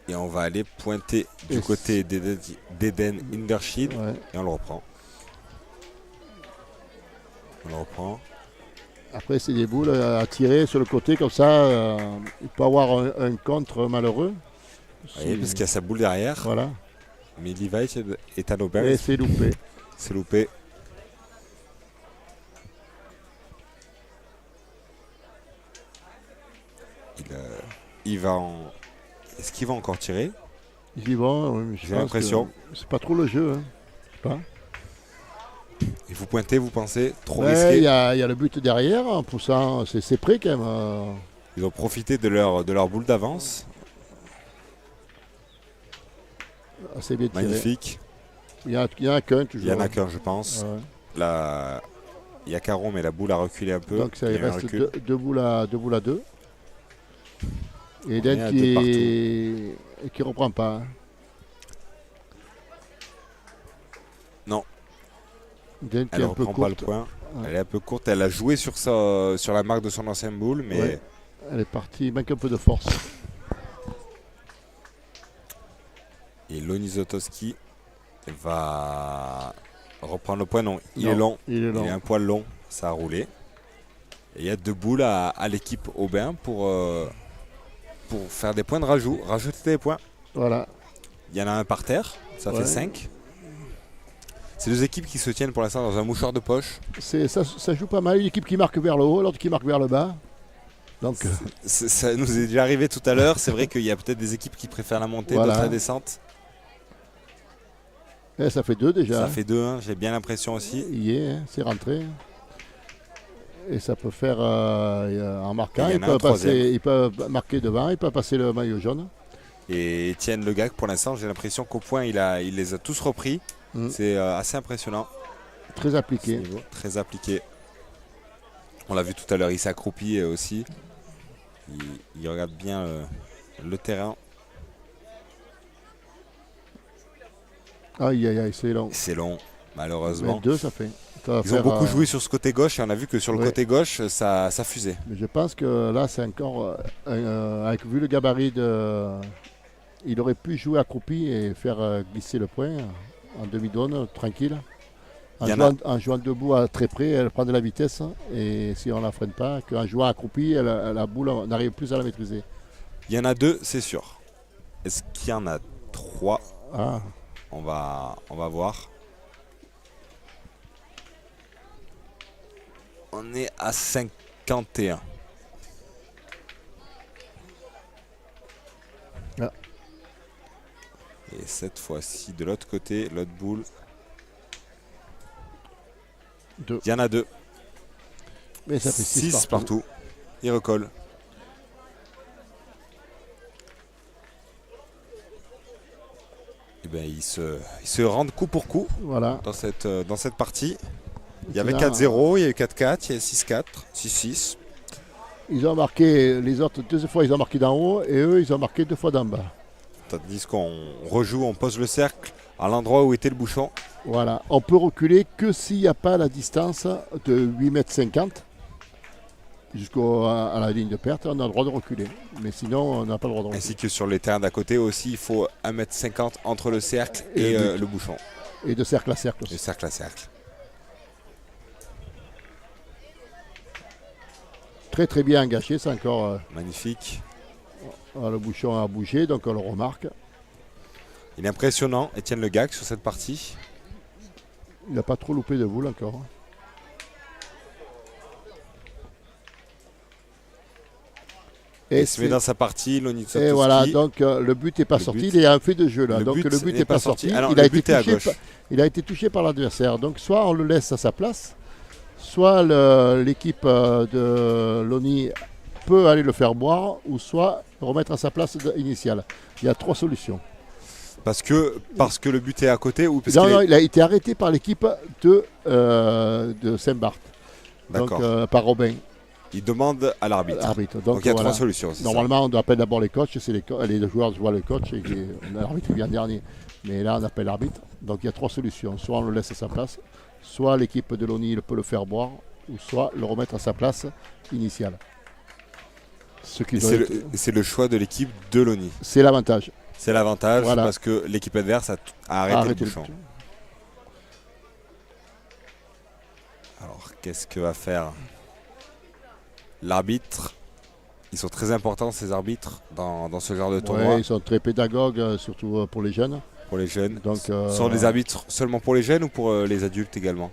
Et on va aller pointer du Et côté d'Eden Indershid. Ouais. Et on le reprend. On le reprend. Après, c'est des boules à tirer sur le côté, comme ça, il peut avoir un contre malheureux. Oui, parce qu'il y a sa boule derrière. Voilà. Mais Levi est à l'auberge. Et c'est loupé. C'est loupé. Il va en... Est-ce qu'il va encore tirer? Ils y vont, oui, mais J'ai l'impression. c'est pas trop le jeu. Hein. Je sais pas. Et vous pointez, vous pensez trop Ouais, risqué? il y a le but derrière, en poussant, c'est prêt quand même. Ils ont profité de leur boule d'avance. Assez bien tiré. Magnifique. Il y en a qu'un toujours. Il n'y en a qu'un, je pense. Ouais. Là, il y a Caron, mais la boule a reculé un peu. Donc ça Il il y a eu un reste recul. deux boules à deux. Et On est Eden à qui reprend pas. Hein. Non. Eden qui Elle est ne un peu reprend pas le courte. point. Ouais. Elle est un peu courte. Elle a joué sur la marque de son ancienne boule, mais Ouais. Elle est partie, il manque un peu de force. et Loni Zotowski va reprendre le point. Non, il Non, est long. Il est long. Il est un poil long. Ça a roulé. Et il y a 2 boules à l'équipe Aubin pour faire des points de rajout. Rajouter des points. Voilà. Il y en a un par terre. Ça fait 5. C'est 2 équipes qui se tiennent pour l'instant dans un mouchoir de poche. Ça joue pas mal. Une équipe qui marque vers le haut, l'autre qui marque vers le bas. Donc, Ça nous est déjà arrivé tout à l'heure. C'est vrai qu'il y a peut-être des équipes qui préfèrent la montée, Voilà. d'autres la descente. ça fait 2 déjà. Ça fait 2-1, j'ai bien l'impression aussi. Il y est, hein, c'est rentré. Et ça peut faire en marquant. Et il y en a un Il peut marquer devant, il peut passer le maillot jaune. Et Étienne Le Gac, pour l'instant, j'ai l'impression qu'au point, il les a tous repris. Mm. C'est assez impressionnant. Très Ce appliqué. niveau, très appliqué. On l'a vu tout à l'heure, il s'accroupit aussi. Il regarde bien le terrain. Aïe, aïe, aïe, c'est long. C'est long, malheureusement. 2, ça fait. Ils ont beaucoup joué sur ce côté gauche et on a vu que sur le Ouais. côté gauche, ça fusait. Mais je pense que là, c'est encore. Vu le gabarit il aurait pu jouer accroupi et faire glisser le point en demi-donne, tranquille. En jouant debout à très près, elle prend de la vitesse. Et si on ne la freine pas, qu'en jouant accroupi, la boule, on n'arrive plus à la maîtriser. Il y en a 2, c'est sûr. Est-ce qu'il y en a 3? Ah, On va voir. On est à 51. Ah. Et cette fois-ci, de l'autre côté, l'autre boule. 2. Il y en a 2. Mais ça fait 6 6 partout. partout. Il recolle. Et ben, ils se rendent coup pour coup Voilà. dans cette partie. Il y avait Là, 4-0, il y a eu 4-4, il y a 6-4, 6-6. Ils ont marqué, les autres 2 fois, ils ont marqué d'en haut. Et eux, ils ont marqué 2 fois d'en bas. Tandis qu'on rejoue, on pose le cercle à l'endroit où était le bouchon. Voilà. On peut reculer que s'il n'y a pas la distance de 8,50 m jusqu'à la ligne de perte. On a le droit de reculer. Mais sinon, on n'a pas le droit de reculer. Ainsi que sur les terrains d'à côté aussi, il faut 1,50 m entre le cercle Et et le but. le bouchon. Et de cercle à cercle De aussi. cercle à cercle. Très très bien engagé. C'est encore. Magnifique. Le bouchon a bougé, donc on le remarque. Il est impressionnant, Étienne Le Gac, sur cette partie. Il n'a pas trop loupé de boule encore. Et il se met dans sa partie, Loni Et voilà, donc le but n'est pas Le sorti. but. Il y a un fait de jeu là. Le Donc but le but n'est n'est pas pas sorti. sorti. Alors, il, le a été but est à touché gauche. il a été touché par l'adversaire. Donc soit on le laisse à sa place, soit l'équipe de Loni peut aller le faire boire, ou soit le remettre à sa place initiale. Il y a 3 solutions. Parce que le but est à côté ou parce Non, qu'il non, est... il a été arrêté par l'équipe de Saint-Barth. Donc D'accord. par Robin, Il demande à l'arbitre. arbitre. Donc il y a voilà. 3 solutions. c'est ça. Normalement, on appelle d'abord les coachs, c'est les joueurs voient le coach et l'arbitre vient dernier. Mais là, on appelle l'arbitre. Donc il y a 3 solutions. Soit on le laisse à sa place, soit l'équipe de Loni peut le faire boire, ou soit le remettre à sa place initiale. Et c'est le choix de l'équipe de Loni. C'est l'avantage. C'est l'avantage Voilà. parce que l'équipe adverse a arrêté le Arrêtez bouchon. Alors qu'est-ce que va faire L'arbitre, ils sont très importants ces arbitres dans ce genre de tournoi. Ouais, ils sont très pédagogues, surtout pour les jeunes. Pour les jeunes. Donc, sont des arbitres seulement pour les jeunes ou pour les adultes également?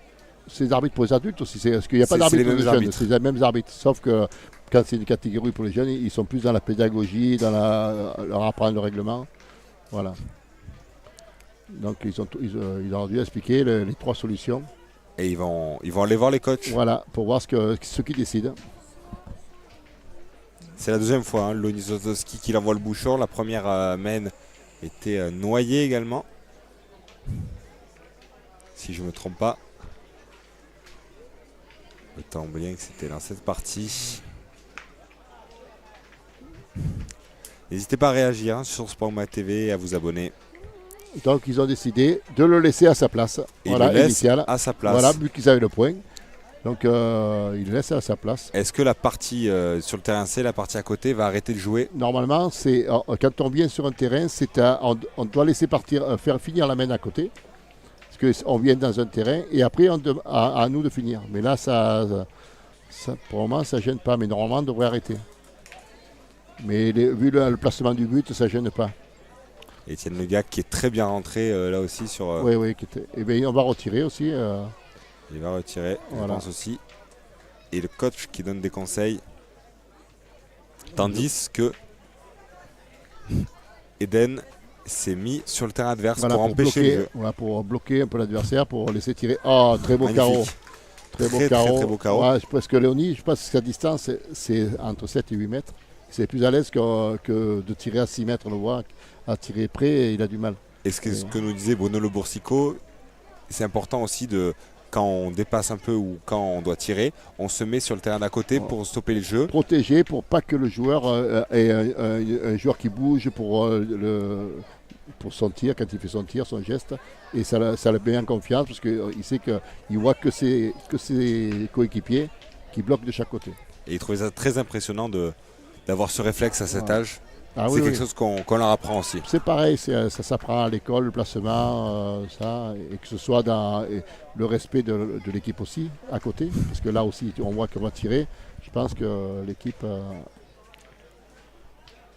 c'est des arbitres pour les adultes aussi, parce qu'il n'y a pas C'est d'arbitre les pour les mêmes jeunes, arbitres. c'est les mêmes arbitres. Sauf que quand c'est une catégorie pour les jeunes, ils sont plus dans la pédagogie, dans leur apprendre le règlement. Voilà. Donc ils ont dû expliquer les 3 solutions. Et ils vont aller voir les coachs. Voilà, pour voir ce qu'ils décident. C'est la deuxième fois, hein, Lonnie Zlotowski qui envoie le bouchon. La première mène était noyée également. Si je ne me trompe pas. Autant bien que c'était dans cette partie. N'hésitez pas à réagir hein, sur Sportma TV et à vous abonner. Donc ils ont décidé de le laisser à sa place. Et voilà, il le laisse initial. à sa place. Voilà, vu qu'ils avaient le point. Donc ils le laissent à sa place. Est-ce que la partie sur le terrain C, la partie à côté, va arrêter de jouer? Normalement, quand on vient sur un terrain, on doit laisser faire finir la main à côté. Parce qu'on vient dans un terrain et après à nous de finir. Mais là, pour le moment, ça ne gêne pas. Mais normalement, on devrait arrêter. Mais vu le placement du but, ça ne gêne pas. Étienne Legac qui est très bien rentré là aussi sur. Oui. Et bien, on va retirer aussi. Il va retirer, Voilà. je pense aussi. Et le coach qui donne des conseils. Tandis que Eden s'est mis sur le terrain adverse Voilà, pour empêcher le jeu. Voilà, pour bloquer un peu l'adversaire, pour laisser tirer. Oh, très beau Magnifique. carreau. Très beau Très, carreau. très beau carreau. Ouais, je pense que Léonie, je pense que sa distance, c'est entre 7 et 8 mètres. C'est plus à l'aise que de tirer à 6 mètres, on le voit. À tirer près, il a du mal. Et ce que nous disait Bruno Le Boursicot, c'est important aussi de, quand on dépasse un peu ou quand on doit tirer, on se met sur le terrain d'à côté pour stopper le jeu. Protéger pour pas que le joueur ait un joueur qui bouge pour son tir, quand il fait son tir, son geste. Et ça le met en confiance parce qu'il sait qu'il voit que ses coéquipiers qui bloquent de chaque côté. Et il trouvait ça très impressionnant d'avoir ce réflexe à cet âge. Ah, c'est oui, quelque chose qu'on leur apprend aussi. C'est pareil, ça s'apprend à l'école, le placement, et que ce soit dans le respect de l'équipe aussi, à côté. Parce que là aussi, on voit qu'on va tirer. Je pense que l'équipe,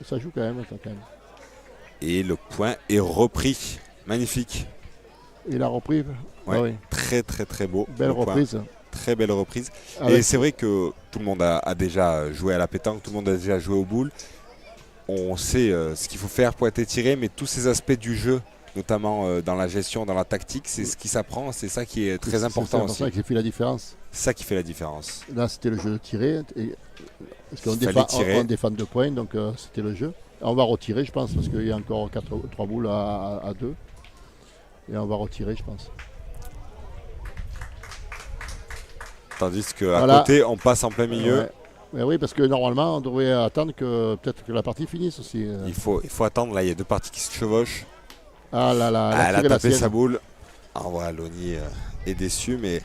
ça joue quand même. Et le point est repris. Magnifique. Il a repris. Ouais, Ah oui. très très très beau. Belle le point. reprise. Très belle reprise. Avec- Et c'est vrai que tout le monde a déjà joué à la pétanque, tout le monde a déjà joué aux boules. On sait ce qu'il faut faire pour être étiré, mais tous ces aspects du jeu, notamment dans la gestion, dans la tactique, c'est ce qui s'apprend, c'est ça qui est très important aussi. C'est ça qui fait la différence. C'est ça qui fait la différence. Là, c'était le jeu de tirer. Parce qu'on Il fallait tirer. on défend 2 points, donc c'était le jeu. On va retirer, je pense, parce qu'il y a encore 3 boules à 2. Et on va retirer, je pense. Tandis qu'à Voilà. côté, on passe en plein milieu. Ouais. Mais oui, parce que normalement, on devrait attendre que peut-être que la partie finisse aussi. Il faut attendre. Là, il y a deux parties qui se chevauchent. Ah là là, Elle a tiré la tapé sienne. sa boule. En vrai, Lonnie est déçu, mais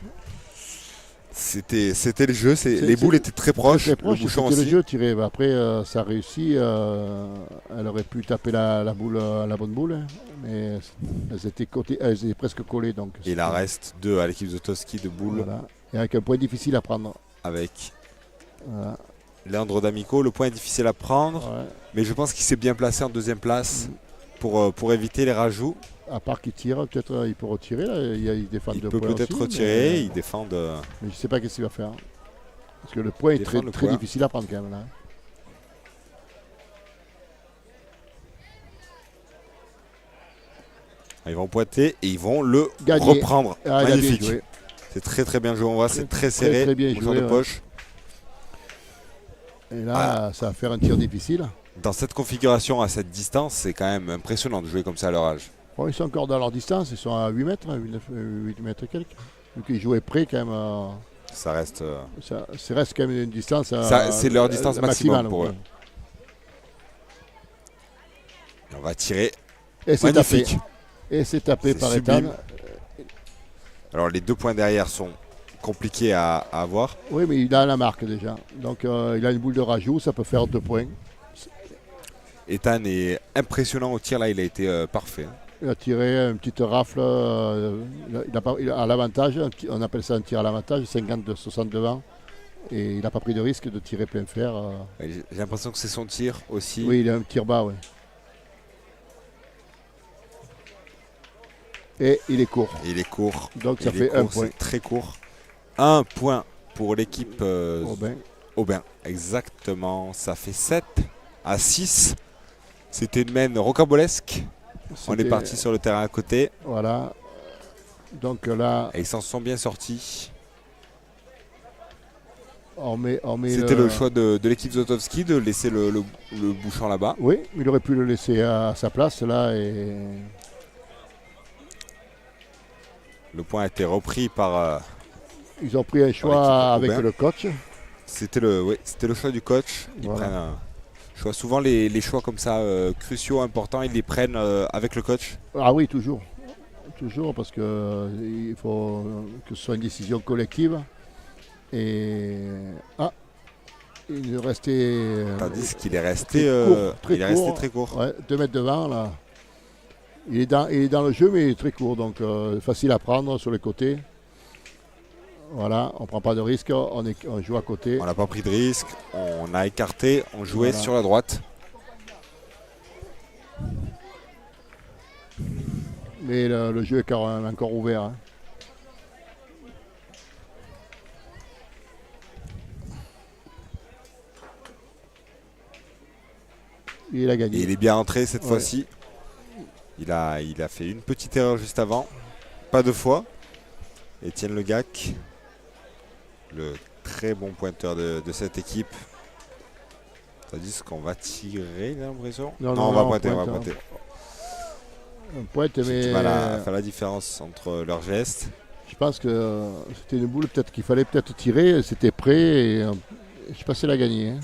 c'était le jeu. Les boules étaient très proches. Très proche, le bouchon c'était aussi. le jeu tiré. Bah, après, ça a réussi. Elle aurait pu taper la boule, la bonne boule, hein, mais elles étaient presque collées. Donc, Et il en reste 2 à l'équipe de Toski de boules voilà. Et avec un point difficile à prendre. avec Voilà. Leandro D'Amico. Le point est difficile à prendre, Ouais. mais je pense qu'il s'est bien placé en deuxième place pour éviter les rajouts. À part qu'il tire, peut-être il peut retirer. Là. Il défend Il 2 peut points peut-être aussi, retirer. mais- Ils défendent. Mais je ne sais pas qu'est-ce qu'il va faire. Parce que le point est Défendre le très point. difficile à prendre quand même. Là. Ils vont pointer et ils vont le Gagner. reprendre. Ah, il a bien Magnifique. joué. C'est très très bien joué. On voit, c'est très Très, serré. très bien Bouchon joué, de ouais. poche. Et là, ça va faire un tir difficile. Dans cette configuration, à cette distance, c'est quand même impressionnant de jouer comme ça à leur âge. Bon, ils sont encore dans leur distance, ils sont à 8 mètres, 8 mètres et quelques. Donc ils jouaient près quand même. Ça reste. Ça reste quand même une distance. C'est leur distance maximum pour eux. ouais. Et on va tirer. Et c'est tapé. Magnifique. Et c'est tapé C'est par sublime. Ethan. Alors les 2 points derrière sont compliqués à avoir. Oui, mais il a la marque déjà. Donc il a une boule de rajout, ça peut faire 2 points. Ethan est impressionnant au tir, là il a été parfait. Il a tiré une petite rafle. Il a l'avantage, on appelle ça un tir à l'avantage, 50 de 60 devant. Et il n'a pas pris de risque de tirer plein fer. J'ai l'impression que c'est son tir aussi. Oui, il a un tir bas, oui. Et il est court. Et il est court. Donc ça fait un point. C'est très court. Un point pour l'équipe Aubin. Aubin. Exactement. Ça fait 7-6. C'était une main rocambolesque. On est parti sur le terrain à côté. Voilà. Donc là. Et ils s'en sont bien sortis. C'était le choix de l'équipe Zotowski de laisser le bouchon là-bas. Oui, il aurait pu le laisser à sa place là. Et le point a été repris par. Ils ont pris un choix avec le coach. C'était le choix du coach. Ils prennent un choix. Souvent les choix comme ça cruciaux, importants, ils les prennent avec le coach. Ah oui, toujours. Toujours parce qu'il faut que ce soit une décision collective. Et il restait. Tandis qu'il est resté très court. Ouais, 2 mètres devant là. Il est dans le jeu mais il est très court, donc facile à prendre sur les côtés. Voilà, on ne prend pas de risque, on joue à côté. On n'a pas pris de risque, on a écarté, on jouait sur la droite. Mais le jeu est quand même encore ouvert. Hein. Il a gagné. Et il est bien entré cette fois-ci. Il a fait une petite erreur juste avant. Pas 2 fois. Étienne Legac, le très bon pointeur de cette équipe. Tandis qu'on va tirer, j'ai l'impression. Non, on va pointer. On pointe, mais. Tu vas faire la différence entre leurs gestes. Je pense que c'était une boule peut-être qu'il fallait peut-être tirer. C'était prêt et je pensais la gagner. Hein.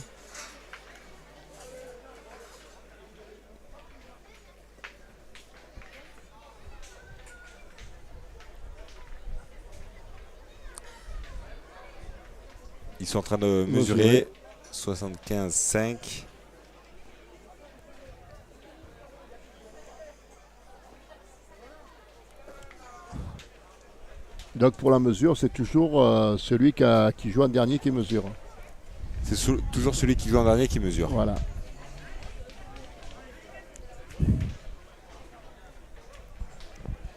Ils sont en train de mesurer 75,5. Donc pour la mesure, c'est toujours celui qui joue en dernier qui mesure. C'est toujours celui qui joue en dernier qui mesure. Voilà.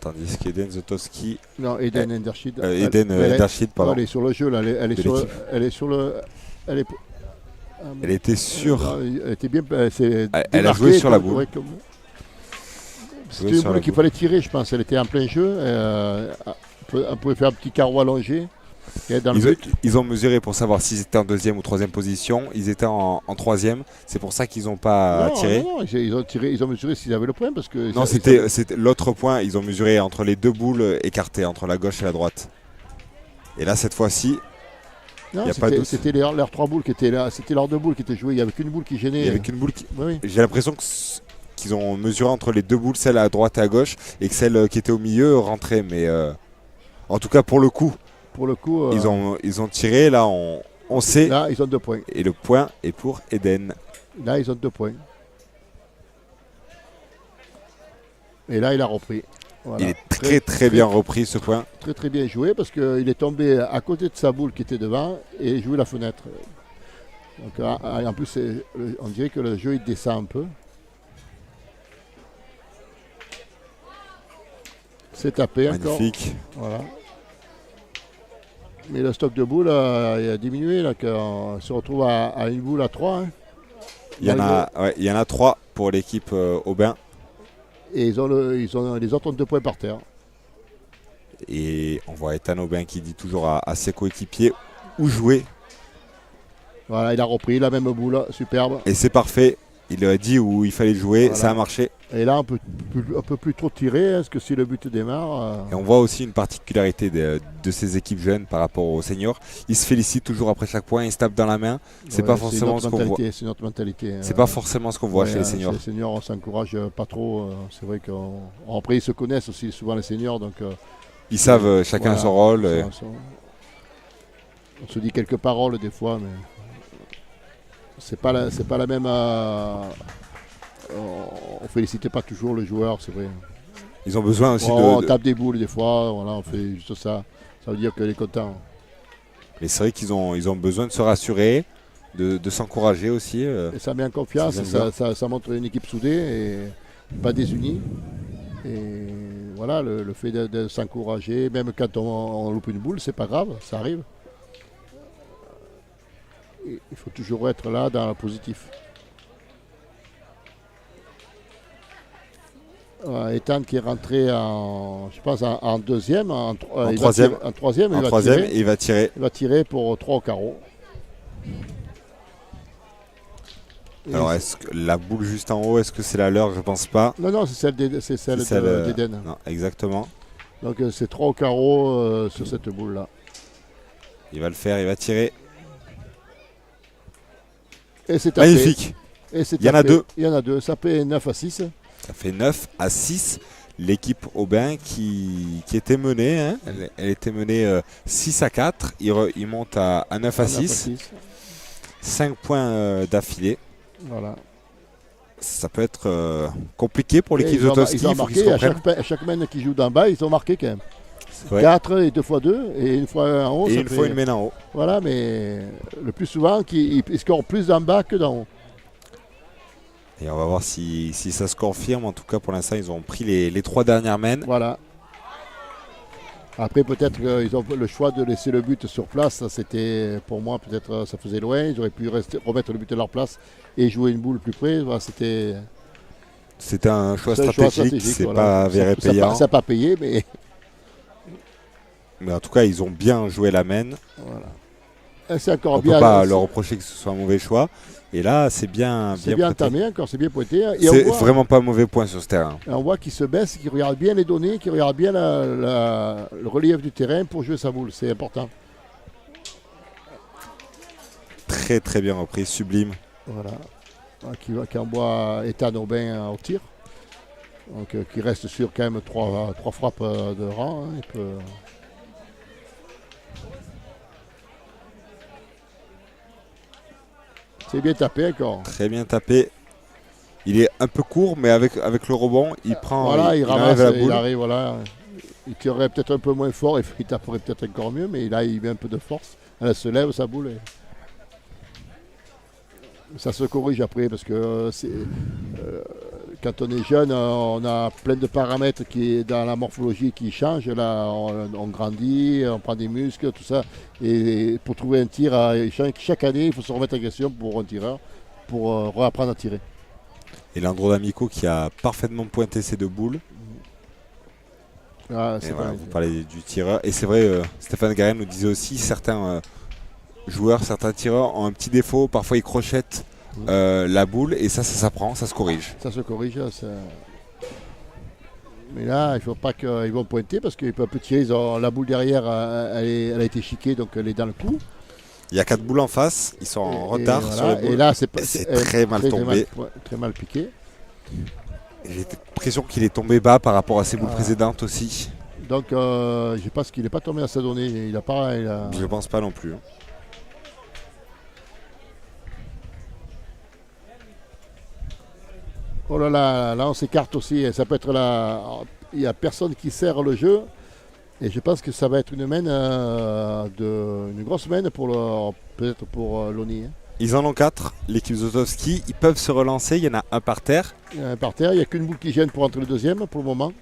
Tandis qu'Eden Zotowski. Non, Eden Endershid. Eden Endershid, pardon. Elle est sur le jeu là. Elle était sûre. Elle était bien. Elle a joué sur la boule. C'était une boule qu'il fallait tirer, je pense. Elle était en plein jeu. On pouvait faire un petit carreau allongé. Ils ont mesuré pour savoir s'ils étaient en 2e ou 3e position. Ils étaient en 3e. C'est pour ça qu'ils n'ont pas tiré. Non, ils ont mesuré s'ils avaient le point. Parce que non, c'était l'autre point. Ils ont mesuré entre les 2 boules écartées, entre la gauche et la droite. Et là, cette fois-ci, il n'y a pas de doute. C'était leurs 3 boules qui étaient là. C'était leurs 2 boules qui étaient jouées. Il n'y avait qu'une boule qui gênait. Il n'y avait qu'une boule qui. Oui. J'ai l'impression qu'ils ont mesuré entre les 2 boules, celle à droite et à gauche, et que celle qui était au milieu rentrait. Mais en tout cas, pour le coup, ils ont tiré. Là, on sait. Là, ils ont 2 points. Et le point est pour Eden. Là, ils ont 2 points. Et là, il a repris. Voilà. Il est très bien repris ce point. Très bien joué parce qu'il est tombé à côté de sa boule qui était devant et joué la fenêtre. Donc, en plus, on dirait que le jeu il descend un peu. C'est tapé encore. Magnifique. Voilà. Mais le stock de boules il a diminué. Là, on se retrouve à une boule à 3. Hein. Il y en a 3 pour l'équipe Aubin. Et les autres ont 2 points par terre. Et on voit Ethan Aubin qui dit toujours à ses coéquipiers où jouer. Voilà, il a repris la même boule, superbe. Et c'est parfait. Il a dit où il fallait jouer, voilà. Ça a marché. Et là, on peut plus trop tirer, parce que si le but démarre... Et on voit aussi une particularité de ces équipes jeunes par rapport aux seniors. Ils se félicitent toujours après chaque point, ils se tapent dans la main. C'est pas forcément ce qu'on voit. C'est notre mentalité. C'est pas forcément ce qu'on voit chez les seniors. Chez les seniors, on s'encourage pas trop. C'est vrai qu'après, ils se connaissent aussi souvent les seniors. Donc, ils savent chacun son rôle. On se dit quelques paroles des fois, mais c'est pas la même... on ne félicite pas toujours le joueur, c'est vrai. Ils ont besoin aussi on tape des boules des fois, voilà, on fait juste ça. Ça veut dire qu'il est content. Mais c'est vrai qu'ils ont besoin de se rassurer, de s'encourager aussi. Et ça met en confiance, Ils aiment ça montre une équipe soudée et pas désunie. Et voilà, le fait de s'encourager, même quand on loupe une boule, c'est pas grave, ça arrive. Et il faut toujours être là dans le positif. Ethan qui est rentré je pense en deuxième, en troisième. En troisième, En troisième, il va tirer. Il va tirer pour 3 au carreau. Alors, est-ce que la boule juste en haut, est-ce que c'est la leur? Je pense pas. Non, c'est celle d'Eden. Non, exactement. Donc c'est 3 au carreau sur cette boule-là. Il va le faire, il va tirer. Et c'est tapé. Magnifique. Et c'est Il y en a tapé. deux. Il y en a deux. Ça fait 9-6. Ça fait 9-6. L'équipe Aubin qui était menée, hein, elle était menée 6-4. Il monte à 9-6. 5 points d'affilée. Voilà. Ça peut être compliqué pour l'équipe Ils ont Zotowski. Il faut qu'ils se marqué comprennent. à chaque mène qui joue d'en bas, ils ont marqué quand même. Ouais. 4 et 2 fois 2 et une fois en haut. Et ça une fait- fois une mène en haut. Voilà, mais le plus souvent, ils scorent plus d'en bas que d'en haut. Et on va voir si ça se confirme. En tout cas, pour l'instant, ils ont pris les 3 dernières mènes. Voilà. Après, peut-être qu'ils ont le choix de laisser le but sur place. Ça, c'était, pour moi, peut-être ça faisait loin. Ils auraient pu remettre le but à leur place et jouer une boule plus près. Voilà, c'était Un choix c'est un stratégique. C'est voilà. pas avéré payant. Ça n'a pas payé, mais Mais en tout cas, ils ont bien joué la mène. voilà. Et c'est encore On ne peut bien. pas leur reprocher que ce soit un mauvais choix. Et là, c'est bien C'est bien pointé. entamé, encore, c'est bien pointé. Et C'est on voit, vraiment pas un mauvais point sur ce terrain. on voit qu'il se baisse, qu'il regarde bien les données, qu'il regarde bien le relief du terrain pour jouer sa boule. C'est important. Très très bien repris, sublime. Voilà. Qui envoie Ethan Aubin au tir. Donc, qui reste sur quand même 3 frappes de rang. Hein. Il peut... C'est bien tapé encore. Très bien tapé. Il est un peu court, mais avec le rebond, il prend. Voilà, il ramasse, arrive à la il boule. arrive, voilà. Il tirerait peut-être un peu moins fort, il taperait peut-être encore mieux, mais là il met un peu de force. Elle se lève sa boule. Ça se corrige après parce que quand on est jeune, on a plein de paramètres qui dans la morphologie qui changent. Là, on grandit, on prend des muscles, tout ça. Et pour trouver un tir, chaque année, il faut se remettre en question pour un tireur, pour réapprendre à tirer. Et Landro D'Amico qui a parfaitement pointé ses 2 boules. Ah, Et voilà, vous parlez du tireur. Et c'est vrai, Stéphane Garen nous disait aussi, certains joueurs, certains tireurs ont un petit défaut. Parfois, ils crochettent la boule et ça s'apprend, ça se corrige. Ça se corrige. Mais là, il ne faut pas qu'ils vont pointer parce qu'ils peuvent tirer. La boule derrière, elle a été chiquée, donc elle est dans le coup. Il y a 4 boules en face, ils sont en retard voilà. sur les boules. Et là, c'est très mal tombé. Très mal piqué. J'ai l'impression qu'il est tombé bas par rapport à ses boules Ah. précédentes aussi. Donc, je pense qu'il n'est pas tombé à sa donnée. Il a pas. Je pense pas non plus. Oh là là, là on s'écarte aussi. Ça peut être là. Il n'y a personne qui sert le jeu. Et je pense que ça va être une mène une grosse mène peut-être pour Loni. Hein. Ils en ont 4, l'équipe Zotowski. Ils peuvent se relancer, il y en a un par terre. Il y a un par terre, il n'y a qu'une boule qui gêne pour entrer le deuxième pour le moment.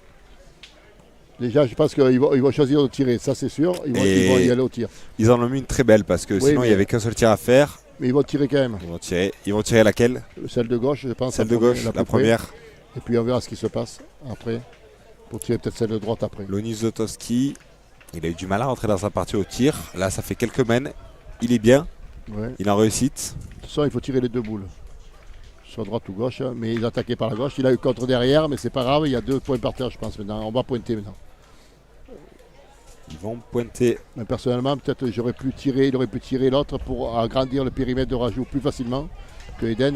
Déjà, je pense qu'ils vont choisir de tirer, ça c'est sûr. Ils vont y aller au tir. Ils en ont mis une très belle parce que Oui, sinon il n'y avait qu'un seul tir à faire. Mais ils vont tirer quand même. Ils vont tirer laquelle? Celle de gauche, je pense. Celle de gauche, la plus près. première. Et puis on verra ce qui se passe après. Pour tirer peut-être celle de droite après. Loni Zotowski, il a eu du mal à rentrer dans sa partie au tir. Là, ça fait quelques mènes. Il est bien, Ouais. il est en réussite. De toute façon, il faut tirer les 2 boules. Soit droite ou gauche. Mais il a attaqué par la gauche. Il a eu contre derrière, mais c'est pas grave. Il y a 2 points par terre, je pense maintenant. On va pointer maintenant. Ils vont pointer. Mais personnellement, peut-être il aurait pu tirer l'autre pour agrandir le périmètre de rajout plus facilement que Eden.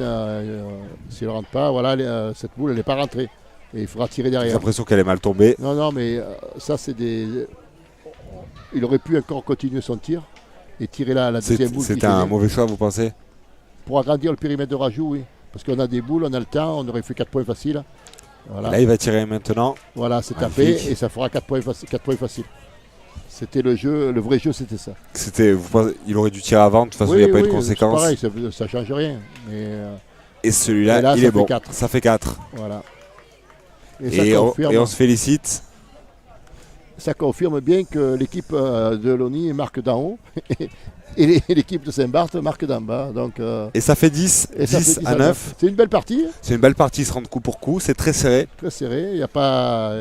S'il ne rentre pas, voilà, cette boule, elle n'est pas rentrée. Et il faudra tirer J'ai derrière. l'impression qu'elle est mal tombée. Non, mais ça, c'est des. Il aurait pu encore continuer son tir et tirer la deuxième boule. C'était un mauvais choix, vous pensez? Pour agrandir le périmètre de rajout, oui. Parce qu'on a des boules, on a le temps, on aurait fait 4 points faciles. Voilà, Là, il va tirer maintenant. voilà c'est Magnifique. tapé et ça fera 4 points faciles. C'était le jeu, le vrai jeu, c'était ça. Il aurait dû tirer avant, de toute façon, il n'y a pas eu de conséquences. C'est pareil, ça ne change rien. Mais, et celui-là, là, il est bon. 4. Ça fait 4. Voilà. Et on se félicite. Ça confirme bien que l'équipe de Loni marque d'en haut et l'équipe de Saint-Barth marque d'en bas. Donc, et ça fait 10 à 9. C'est une belle partie. C'est une belle partie, ils se rendent coup pour coup. C'est très serré. Très serré. Il n'y a pas.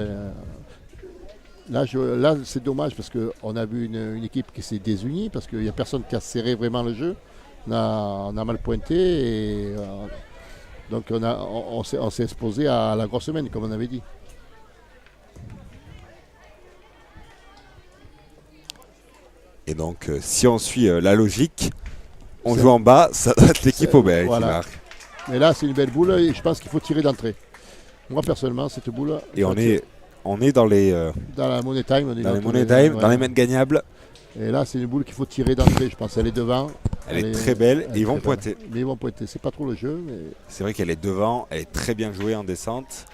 Là, c'est dommage parce qu'on a vu une équipe qui s'est désunie parce qu'il n'y a personne qui a serré vraiment le jeu. On a mal pointé et donc on s'est exposé à la grosse semaine, comme on avait dit. Et donc, si on suit la logique, on joue en bas, ça va être l'équipe Aubert qui marque. Mais là, c'est une belle boule et je pense qu'il faut tirer d'entrée. Moi, personnellement, cette boule. Et on est dans les. Dans la money time. Dans les money time, dans les mètres gagnables. Et là, c'est une boule qu'il faut tirer d'entrée. Je pense qu'elle est devant. Elle est très belle et ils vont pointer. Mais ils vont pointer. C'est pas trop le jeu. Mais... C'est vrai qu'elle est devant. Elle est très bien jouée en descente.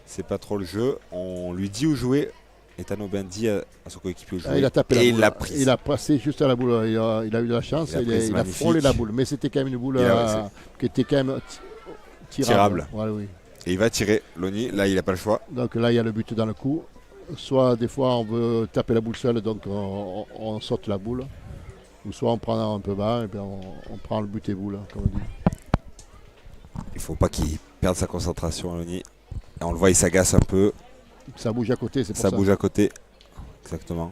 C'est pas trop le jeu. On lui dit où jouer. Ethan Aubin dit à son coéquipier où jouer. Il a tapé la boule. Il l'a pris. Il a passé juste à la boule. Il a eu de la chance. Il a frôlé la boule. Mais c'était quand même une boule qui était quand même tirable. Voilà, oui. Et il va tirer. Loni, là, il n'a pas le choix. Donc là, il y a le but dans le coup. Soit des fois, on veut taper la boule seule, donc on saute la boule. Ou soit on prend un peu bas et bien on prend le but et boule, comme on dit. Il ne faut pas qu'il perde sa concentration, Loni. Et on le voit, il s'agace un peu. Ça bouge à côté, c'est pour ça. Ça bouge à côté, exactement.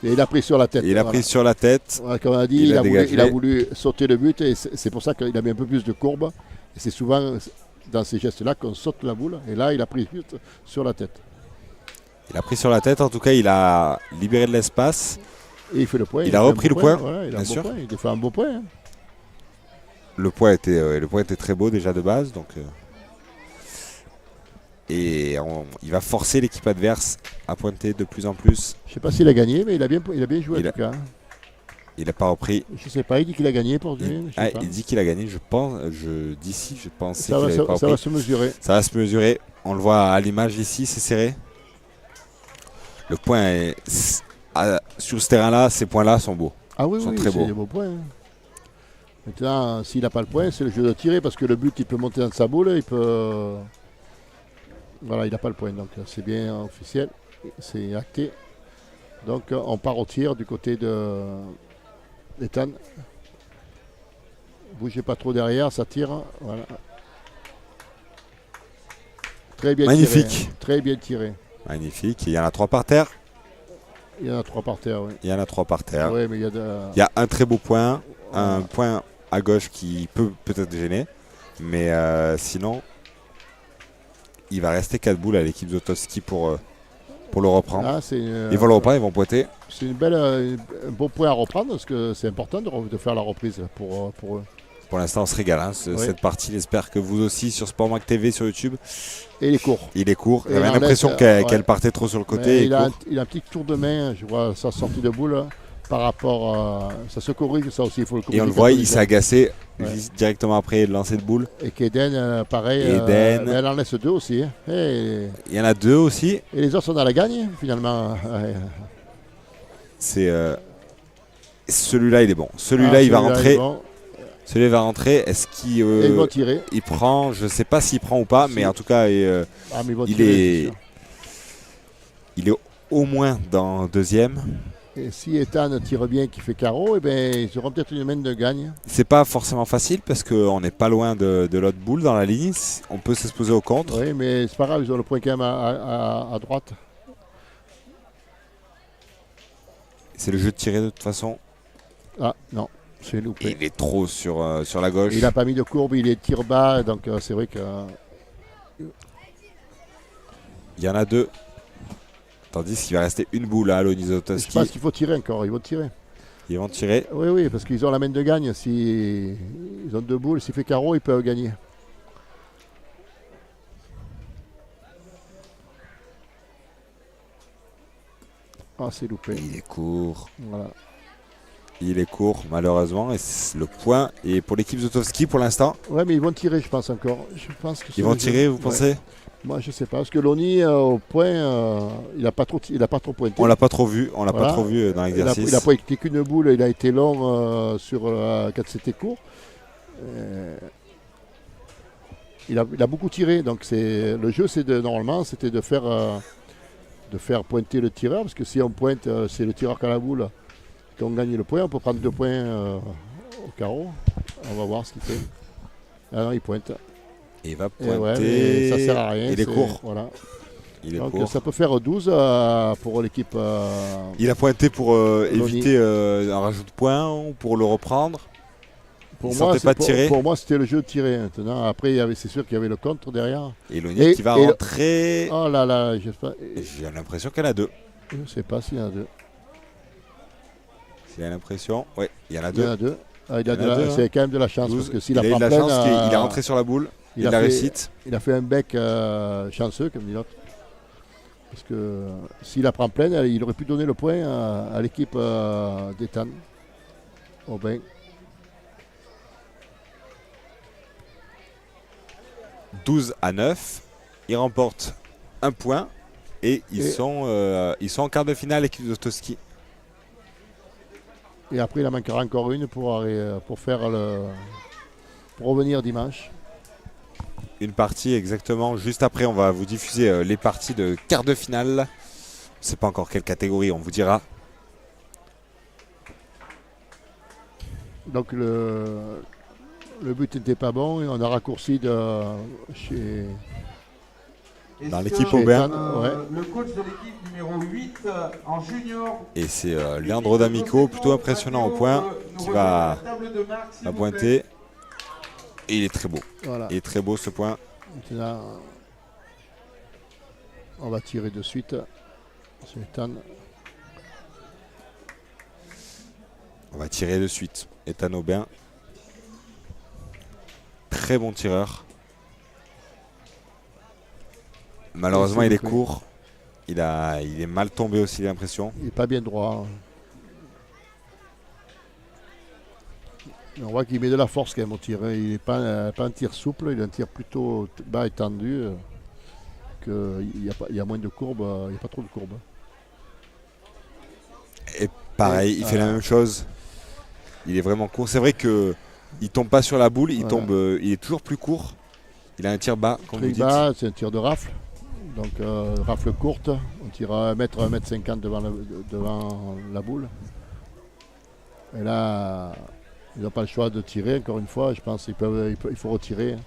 Et il a pris sur la tête. Il a pris sur la tête. Voilà, comme on a dit, il a voulu sauter le but et c'est pour ça qu'il a mis un peu plus de courbe. Et c'est souvent dans ces gestes-là qu'on saute la boule. Et là, il a pris juste sur la tête. Il a pris sur la tête, en tout cas, il a libéré de l'espace. Et il fait le point. Il a repris le point. Voilà, il a fait un beau point. Hein. Le point était très beau déjà de base. Donc, et il va forcer l'équipe adverse à pointer de plus en plus. Je ne sais pas s'il a gagné, mais il a bien joué en tout cas. Il n'a pas repris. Je ne sais pas, il dit qu'il a gagné pour lui. Il dit qu'il a gagné, je pense. D'ici, je pensais qu'il n'avait pas repris. Ça va se mesurer. Ça va se mesurer. On le voit à l'image ici, c'est serré. Le point est... sur ce terrain-là, ces points-là sont beaux. Ah oui, sont très beaux. C'est des beaux points. Hein. Maintenant, s'il n'a pas le point, c'est le jeu de tirer parce que le but, il peut monter dans sa boule, il peut... Voilà, il n'a pas le point, donc c'est bien officiel, c'est acté. Donc on part au tir du côté de Ethan. Bougez pas trop derrière, ça tire. Voilà. Très bien magnifique. Tiré. Très bien tiré. Magnifique. Il y en a 3 par terre. Il y en a 3 par terre, oui. Il y en a 3 par terre. Oui, mais il y a un très beau point, un point à gauche qui peut peut-être gêner. Mais sinon, il va rester 4 boules à l'équipe Zotowski pour le reprendre. Ah, ils vont le reprendre, ils vont pointer. C'est un beau point à reprendre parce que c'est important de faire la reprise pour eux. Pour l'instant, on se régale. Hein, cette partie, j'espère que vous aussi sur Sportmac TV, sur YouTube. Et il est court. Il est court. J'avais l'impression qu'elle partait trop sur le côté. Il a un petit tour de main, je vois sa sortie de boule par rapport à... Ça se corrige, ça aussi, il faut le corriger. Et on le voit, il s'est agacé directement après le lancer de boule. Et qu'Eden, pareil, elle en laisse 2 aussi. Hein. Il y en a 2 aussi. Et les autres sont dans la gagne, finalement. Celui-là, il est bon. Celui-là, il va rentrer. Celui-là va rentrer. Est-ce qu'il va tirer. Il prend, je ne sais pas s'il prend ou pas, mais en tout cas, il est au moins dans deuxième. Et si Ethan tire bien, qui fait carreau, ils auront peut-être une main de gagne. C'est pas forcément facile parce qu'on n'est pas loin de l'autre boule dans la ligne. On peut s'exposer au contre. Oui, mais c'est pas grave, ils ont le point quand même à droite. C'est le jeu de tirer de toute façon. Ah non, c'est loupé. Il est trop sur la gauche. Il n'a pas mis de courbe, il est tir bas, donc c'est vrai que... Il y en a 2. Tandis qu'il va rester une boule à Loni Zotowski. Je pense qu'il faut tirer encore, ils vont tirer. Ils vont tirer. Oui, parce qu'ils ont la main de gagne. Si ils ont 2 boules, s'il fait carreau, ils peuvent gagner. Ah, c'est loupé. Il est court. Voilà. Il est court malheureusement et le point est pour l'équipe Zotowski pour l'instant. Ouais, mais ils vont tirer, je pense encore. Je pense que Ils vont tirer, vous pensez? Moi, je sais pas. Parce que Loni, au point, il n'a pas trop pointé. On l'a pas trop vu, on l'a Voilà. pas trop vu dans l'exercice. Il n'a pas été qu'une boule, il a été long quand c'était court. Il a beaucoup tiré. Donc le jeu, normalement, c'était de faire pointer le tireur. Parce que si on pointe, c'est le tireur qui a la boule. Quand on gagne le point, on peut prendre 2 points au carreau. On va voir ce qu'il fait. Ah non, il pointe. Il va Et ouais, pointer. mais ça sert à rien. Il est court. Voilà. Il est Donc court. ça peut faire 12 pour l'équipe. Il a pointé pour Loni. éviter un rajout de points ou pour le reprendre. Pour Il moi, sentait pas de tirer. pour moi, c'était le jeu de tirer. Maintenant, après, c'est sûr qu'il y avait le contre derrière. Et Loni qui va rentrer. Oh là là, je sais pas. J'ai l'impression qu'il y en a 2. Je ne sais pas s'il y en a 2. J'ai l'impression. Oui, il y en a Il y en 2. a 2. Il y en a 2, C'est quand même de la chance. 12. Parce que s'il Il a eu prend de la pleine, chance qu'il est rentré sur la boule. Il a réussite. Il a fait un bec chanceux, comme dit l'autre. Parce que s'il la prend pleine, il aurait pu donner le point à l'équipe d'Ethan. Aubin. 12-9. Il remporte un point. Et ils sont en quart de finale, l'équipe de Zotowski. Et après, il en manquera encore une pour revenir dimanche. Une partie exactement. Juste après, on va vous diffuser les parties de quart de finale. On ne sait pas encore quelle catégorie, on vous dira. Donc le but n'était pas bon et on a raccourci chez Dans Est-ce l'équipe que, Aubin. Ouais. Le coach de l'équipe numéro 8 en junior. Et c'est Leandro D'Amico, plutôt impressionnant au point, qui va pointer. Et il est très beau. Voilà. Il est très beau ce point. Maintenant, on va tirer de suite. C'est Ethan. On va tirer de suite. Ethan Aubin. Très bon tireur. Malheureusement, il est court. Il est mal tombé aussi, j'ai l'impression. Il n'est pas bien droit. On voit qu'il met de la force quand même au tir. Il n'est pas un tir souple, il a un tir plutôt bas et tendu. Il y a moins de courbes, il n'y a pas trop de courbes. Et pareil, il fait la même chose. Il est vraiment court. C'est vrai que il tombe pas sur la boule, il tombe. Il est toujours plus court. Il a un tir bas, comme vous dites. Bas, c'est un tir de rafle. Donc rafle courte. On tire à 1m50 devant la boule. Et là, ils n'ont pas le choix de tirer. Encore une fois, je pense qu'il faut retirer.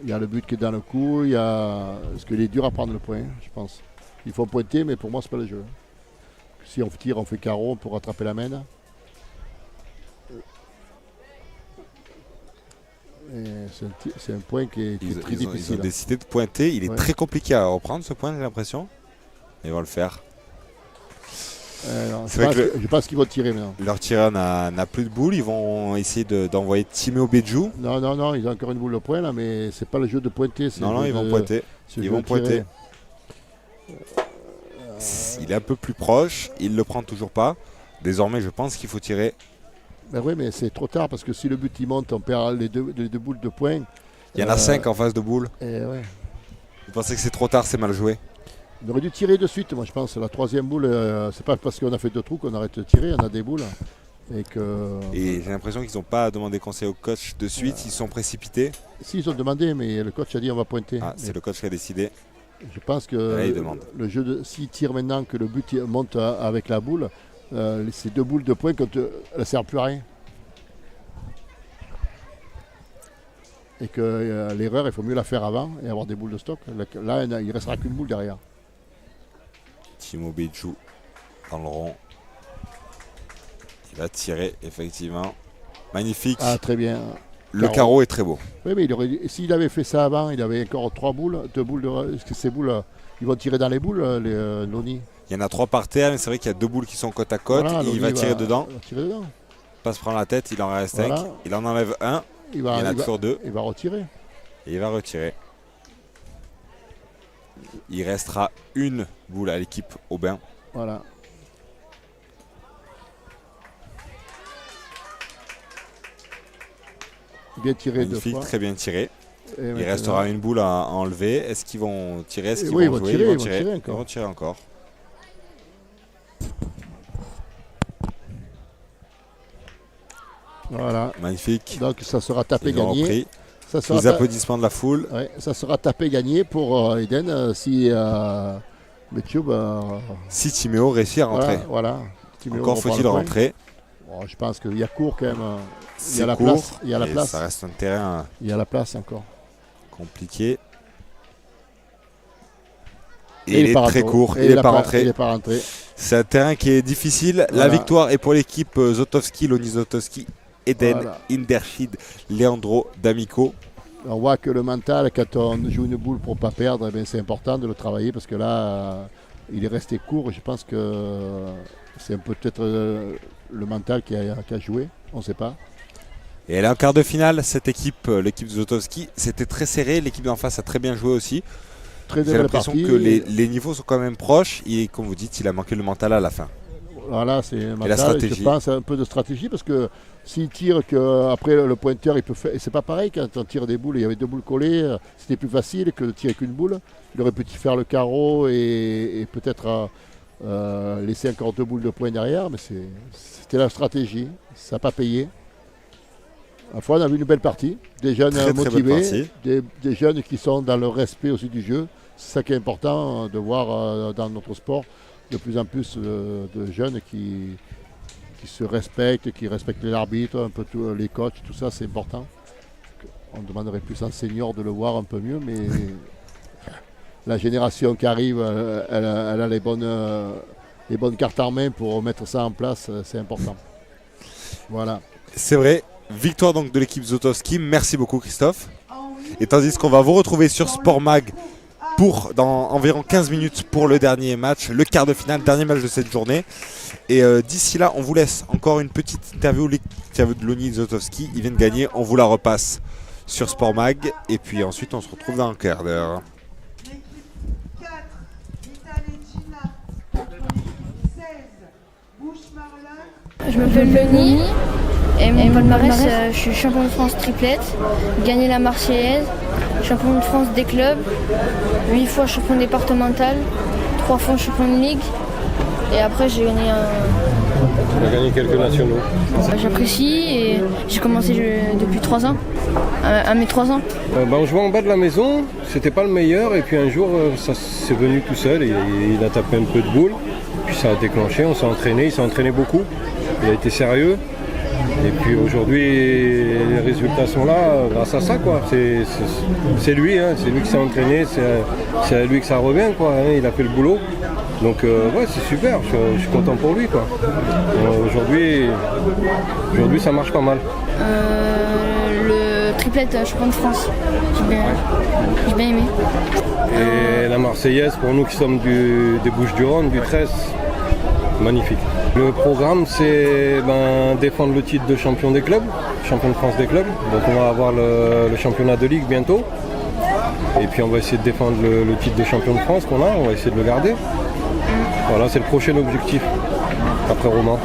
Il y a le but qui est dans le coup. Parce qu'il est dur à prendre le point, je pense. Il faut pointer, mais pour moi, c'est pas le jeu. Si on tire, on fait carreau pour rattraper la main. C'est un point qui est très difficile. Ils ont décidé de pointer. Il est très compliqué à reprendre ce point, j'ai l'impression. Ils vont le faire. Je pense qu'ils vont tirer maintenant. Leur tireur n'a plus de boule. Ils vont essayer d'envoyer Timéo Bédjou. Non, ils ont encore une boule de point là, mais c'est pas le jeu de pointer. Non, ils vont pointer. Ils vont pointer. Il est un peu plus proche. Il ne le prend toujours pas. Désormais, je pense qu'il faut tirer. Ben oui, mais c'est trop tard parce que si le but il monte, on perd les deux boules de poing. Il y en a 5 en face de boule. Ouais. Vous pensez que c'est trop tard, c'est mal joué? On aurait dû tirer de suite, moi je pense. La troisième boule, c'est pas parce qu'on a fait 2 trous qu'on arrête de tirer, on a des boules. Et j'ai l'impression qu'ils n'ont pas demandé conseil au coach de suite, ils sont précipités. Si, ils ont demandé, mais le coach a dit on va pointer. C'est le coach qui a décidé. Je pense que là, il demande. Le jeu, s'il tire maintenant que le but monte avec la boule, ces 2 boules de poing, elles ne servent plus à rien. Et que l'erreur, il faut mieux la faire avant et avoir des boules de stock. Là, il ne restera qu'une boule derrière. Timéo Bédjou dans le rond. Il va tirer, effectivement. Magnifique. Ah, très bien. Le carreau est très beau. Oui, mais s'il avait fait ça avant, il avait encore 2 boules. Est-ce que ces boules, ils vont tirer dans les boules, les Loni? Il y en a 3 par terre, mais c'est vrai qu'il y a 2 boules qui sont côte à côte. Voilà, il va tirer dedans. Pas se prendre la tête, il en reste 5. Il en enlève 1. Il y en a toujours 2. Il va retirer. Et il va retirer. Il restera une boule à l'équipe Aubin. Voilà. Bien tiré 2 Magnifique, fois. très bien tiré. Et Il maintenant- restera une boule à enlever. Est-ce qu'ils vont tirer? Est-ce qu'ils Oui, vont ils vont jouer? tirer, Ils ils vont vont tirer. tirer Ils encore. vont tirer encore. Voilà. Magnifique. Donc ça sera tapé Ils ont gagné. repris. Ça sera Les applaudissements de la foule. ouais, ça sera tapé gagné pour Eden si Mathieu, Si Timéo réussit à rentrer. voilà. Timéo Encore reprend faut-il le point. rentrer. Bon, je pense qu'il y a court quand même. Il y C'est a la court, place. Il y a la et place. Ça reste un terrain Il y a la place encore. compliqué. Et il est pas très rentré. court. Et Il n'est pas Il rentré. n'est pas rentré. C'est un terrain qui est difficile. La Voilà. victoire est pour l'équipe Zotowski, Loni Zotowski, Eden, Voilà. Indershid, Leandro D'Amico. On voit que le mental, quand on joue une boule pour ne pas perdre, eh bien, c'est important de le travailler parce que là, il est resté court. Je pense que c'est peut-être le mental qui a joué. On ne sait pas. Et elle est en quart de finale, cette équipe, l'équipe de Zotowski. C'était très serré. L'équipe d'en face a très bien joué aussi. Très J'ai belle l'impression partie. que les niveaux sont quand même proches. Et comme vous dites, il a manqué le mental à la fin. Voilà, c'est la mental. stratégie. Je pense un peu de stratégie parce que s'il tire après le pointeur, il peut faire. Et c'est pas pareil quand on tire des boules. Il y avait 2 boules collées. C'était plus facile que de tirer qu'une boule. Il aurait pu faire le carreau et peut-être laisser encore 2 boules de poing derrière. Mais c'était la stratégie. Ça n'a pas payé. À la fois, on a vu une belle partie. Des jeunes Très, très belle motivés. partie. Des jeunes qui sont dans le respect aussi du jeu. C'est ça qui est important de voir dans notre sport. De plus en plus de jeunes qui se respectent, qui respectent l'arbitre, un peu les coachs, tout ça, c'est important. On demanderait plus en senior de le voir un peu mieux, mais la génération qui arrive, elle a les bonnes cartes en main pour mettre ça en place, c'est important. Voilà. C'est vrai. Victoire donc de l'équipe Zotowski. Merci beaucoup Christophe. Et tandis qu'on va vous retrouver sur Sport Mag dans environ 15 minutes pour le dernier match, le quart de finale, dernier match de cette journée. Et d'ici là, on vous laisse encore une petite interview de Loni Zotowski. Ils viennent gagner, on vous la repasse sur Sport Mag. Et puis ensuite, on se retrouve dans un quart d'heure. L'équipe 4, Vitale Gina, contre l'équipe 16, Bush-Marlin. Je m'appelle Loni et mon palmarès, je suis champion de France triplette, gagné la Marseillaise, champion de France des clubs, 8 fois champion départemental, 3 fois champion de ligue et après j'ai gagné On a gagné quelques nationaux. J'apprécie et j'ai commencé depuis 3 ans, à mes 3 ans. On jouait en bas de la maison, c'était pas le meilleur et puis un jour ça s'est venu tout seul et il a tapé un peu de boule. Puis ça a déclenché, on s'est entraîné, il s'est entraîné beaucoup, il a été sérieux. Et puis aujourd'hui les résultats sont là grâce à ça quoi. C'est lui, hein, c'est lui qui s'est entraîné, c'est à lui que ça revient quoi, hein, il a fait le boulot. Donc ouais c'est super, je suis content pour lui quoi. Aujourd'hui ça marche pas mal. Le triplette champion de France, j'ai bien aimé. Et la Marseillaise pour nous qui sommes des Bouches-du-Rhône, du 13, magnifique. Le programme c'est défendre le titre de champion des clubs, champion de France des clubs. Donc on va avoir le championnat de ligue bientôt. Et puis on va essayer de défendre le titre de champion de France qu'on a, on va essayer de le garder. Voilà, c'est le prochain objectif après Romain.